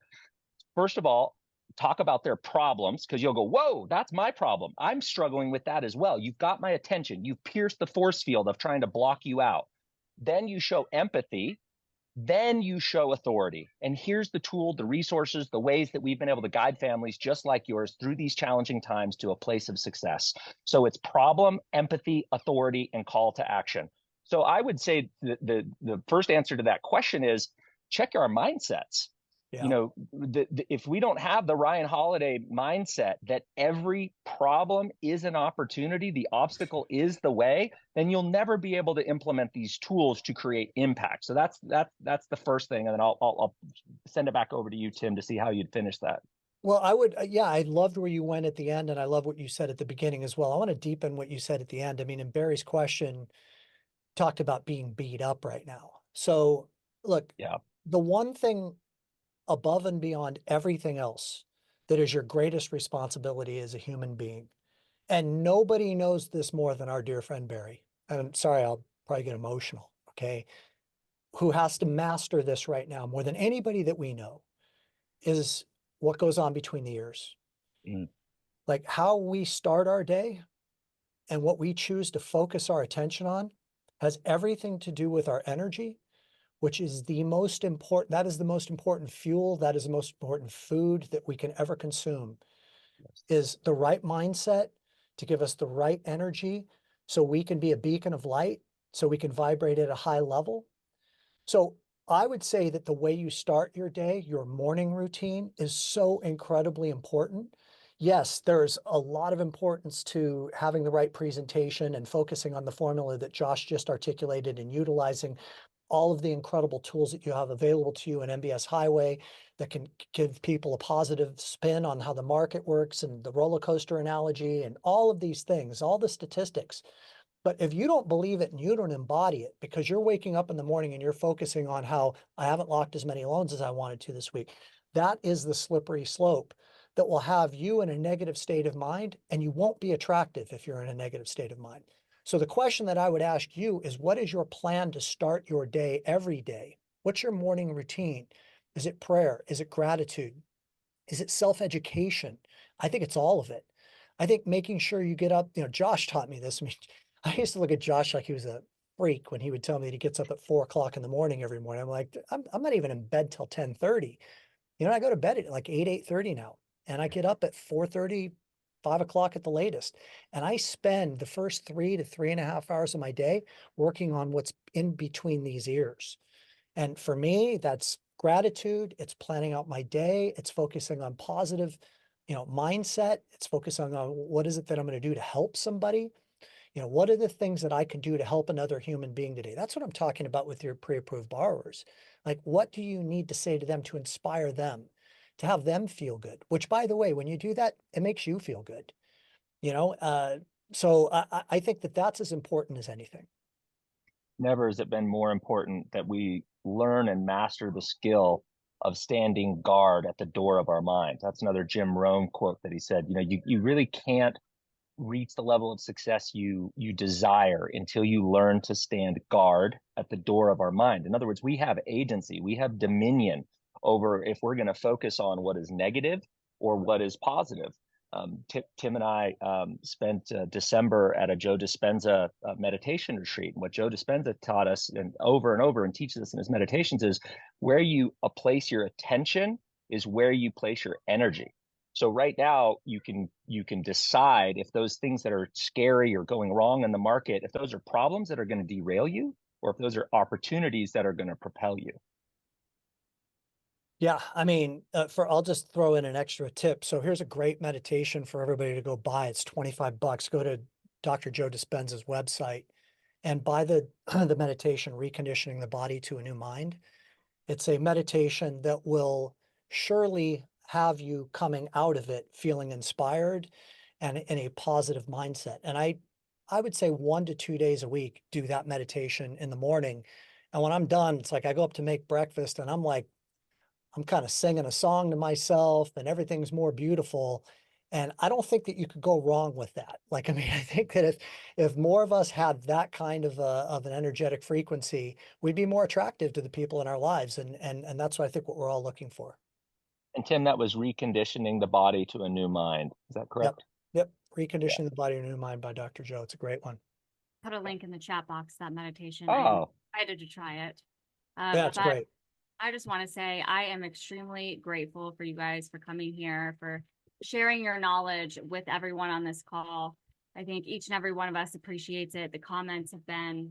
first of all, talk about their problems, because you'll go, whoa, that's my problem. I'm struggling with that as well. You've got my attention. You've pierced the force field of trying to block you out. Then you show empathy. Then you show authority. And here's the tool, the resources, the ways that we've been able to guide families just like yours through these challenging times to a place of success. So it's problem, empathy, authority, and call to action. So I would say the first answer to that question is check our mindsets. Yeah. You know, if we don't have the Ryan Holiday mindset that every problem is an opportunity, the obstacle is the way, then you'll never be able to implement these tools to create impact. So that's the first thing, and then I'll send it back over to you, Tim, to see how you'd finish that. Well, I would, yeah, I loved where you went at the end, and I love what you said at the beginning as well. I want to deepen what you said at the end. I mean, in Barry's question, talked about being beat up right now. So look, yeah, the one thing above and beyond everything else that is your greatest responsibility as a human being, and nobody knows this more than our dear friend Barry, and I'm sorry, I'll probably get emotional, okay, who has to master this right now more than anybody that we know, is what goes on between the ears. Like how we start our day and what we choose to focus our attention on has everything to do with our energy, which is the most important, that is the most important fuel, that is the most important food that we can ever consume, is the right mindset to give us the right energy so we can be a beacon of light, so we can vibrate at a high level. So I would say that the way you start your day, your morning routine, is so incredibly important. Yes, there's a lot of importance to having the right presentation and focusing on the formula that Josh just articulated and utilizing all of the incredible tools that you have available to you in MBS Highway that can give people a positive spin on how the market works, and the roller coaster analogy and all of these things, all the statistics. But if you don't believe it and you don't embody it because you're waking up in the morning and you're focusing on how I haven't locked as many loans as I wanted to this week, that is the slippery slope that will have you in a negative state of mind, and you won't be attractive if you're in a negative state of mind. So the question that I would ask you is, what is your plan to start your day every day? What's your morning routine? Is it prayer? Is it gratitude? Is it self-education? I think it's all of it. I think making sure you get up, Josh taught me this. I mean, I used to look at Josh like he was a freak when he would tell me that he gets up at 4 o'clock in the morning every morning. I'm like, I'm not even in bed till 10:30. I go to bed at like 8:30 now, and I get up at 4:30, 5 o'clock at the latest. And I spend the first 3 to 3.5 hours of my day working on what's in between these ears. And for me, that's gratitude. It's planning out my day. It's focusing on positive, mindset. It's focusing on what is it that I'm going to do to help somebody. What are the things that I can do to help another human being today? That's what I'm talking about with your pre-approved borrowers. Like, what do you need to say to them to inspire them, to have them feel good? Which, by the way, when you do that, it makes you feel good. So I think that that's as important as anything. Never has it been more important that we learn and master the skill of standing guard at the door of our mind. That's another Jim Rohn quote that he said, you really can't reach the level of success you desire until you learn to stand guard at the door of our mind. In other words, we have agency, we have dominion over if we're going to focus on what is negative or what is positive. Tim and I spent December at a Joe Dispenza meditation retreat. And what Joe Dispenza taught us and over and teaches us in his meditations is where you place your attention is where you place your energy. So right now you can decide if those things that are scary or going wrong in the market, if those are problems that are going to derail you, or if those are opportunities that are going to propel you. Yeah, I mean, I'll just throw in an extra tip. So here's a great meditation for everybody to go buy. It's $25. Go to Dr. Joe Dispenza's website and buy the the meditation, Reconditioning the Body to a New Mind. It's a meditation that will surely have you coming out of it feeling inspired and in a positive mindset. And I would say 1 to 2 days a week, do that meditation in the morning. And when I'm done, it's like I go up to make breakfast and I'm like, I'm kind of singing a song to myself and everything's more beautiful. And I don't think that you could go wrong with that. Like, I mean, I think that if more of us had that kind of an energetic frequency, we'd be more attractive to the people in our lives. And that's what I think what we're all looking for. And Tim, that was Reconditioning the Body to a New Mind. Is that correct? Yep. Reconditioning the Body to a New Mind by Dr. Joe. It's a great one. Put a link in the chat box, that meditation. Oh, I'm excited to try it. Yeah, it's great. I just want to say I am extremely grateful for you guys for coming here, for sharing your knowledge with everyone on this call. I think each and every one of us appreciates it. The comments have been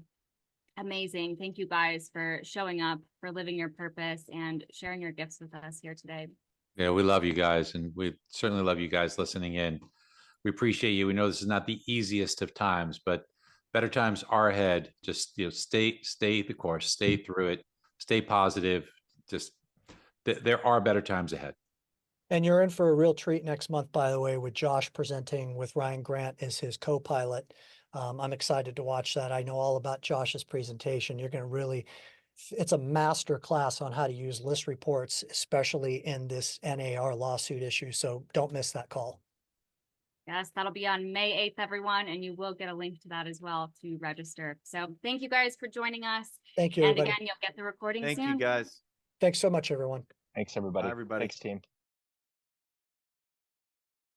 amazing. Thank you guys for showing up, for living your purpose, and sharing your gifts with us here today. Yeah, we love you guys, and we certainly love you guys listening in. We appreciate you. We know this is not the easiest of times, but better times are ahead. Just stay the course, stay through it, stay positive. Just there are better times ahead. And you're in for a real treat next month, by the way, with Josh presenting with Ryan Grant as his co-pilot. I'm excited to watch that. I know all about Josh's presentation. You're going to really, it's a master class on how to use list reports, especially in this NAR lawsuit issue. So don't miss that call. Yes, that'll be on May 8th, everyone, and you will get a link to that as well to register. So thank you guys for joining us. Thank you, And everybody. again, you'll get the recording soon. Thank you, guys. Thanks so much, everyone. thanks, everybody. Bye, everybody. Thanks, team.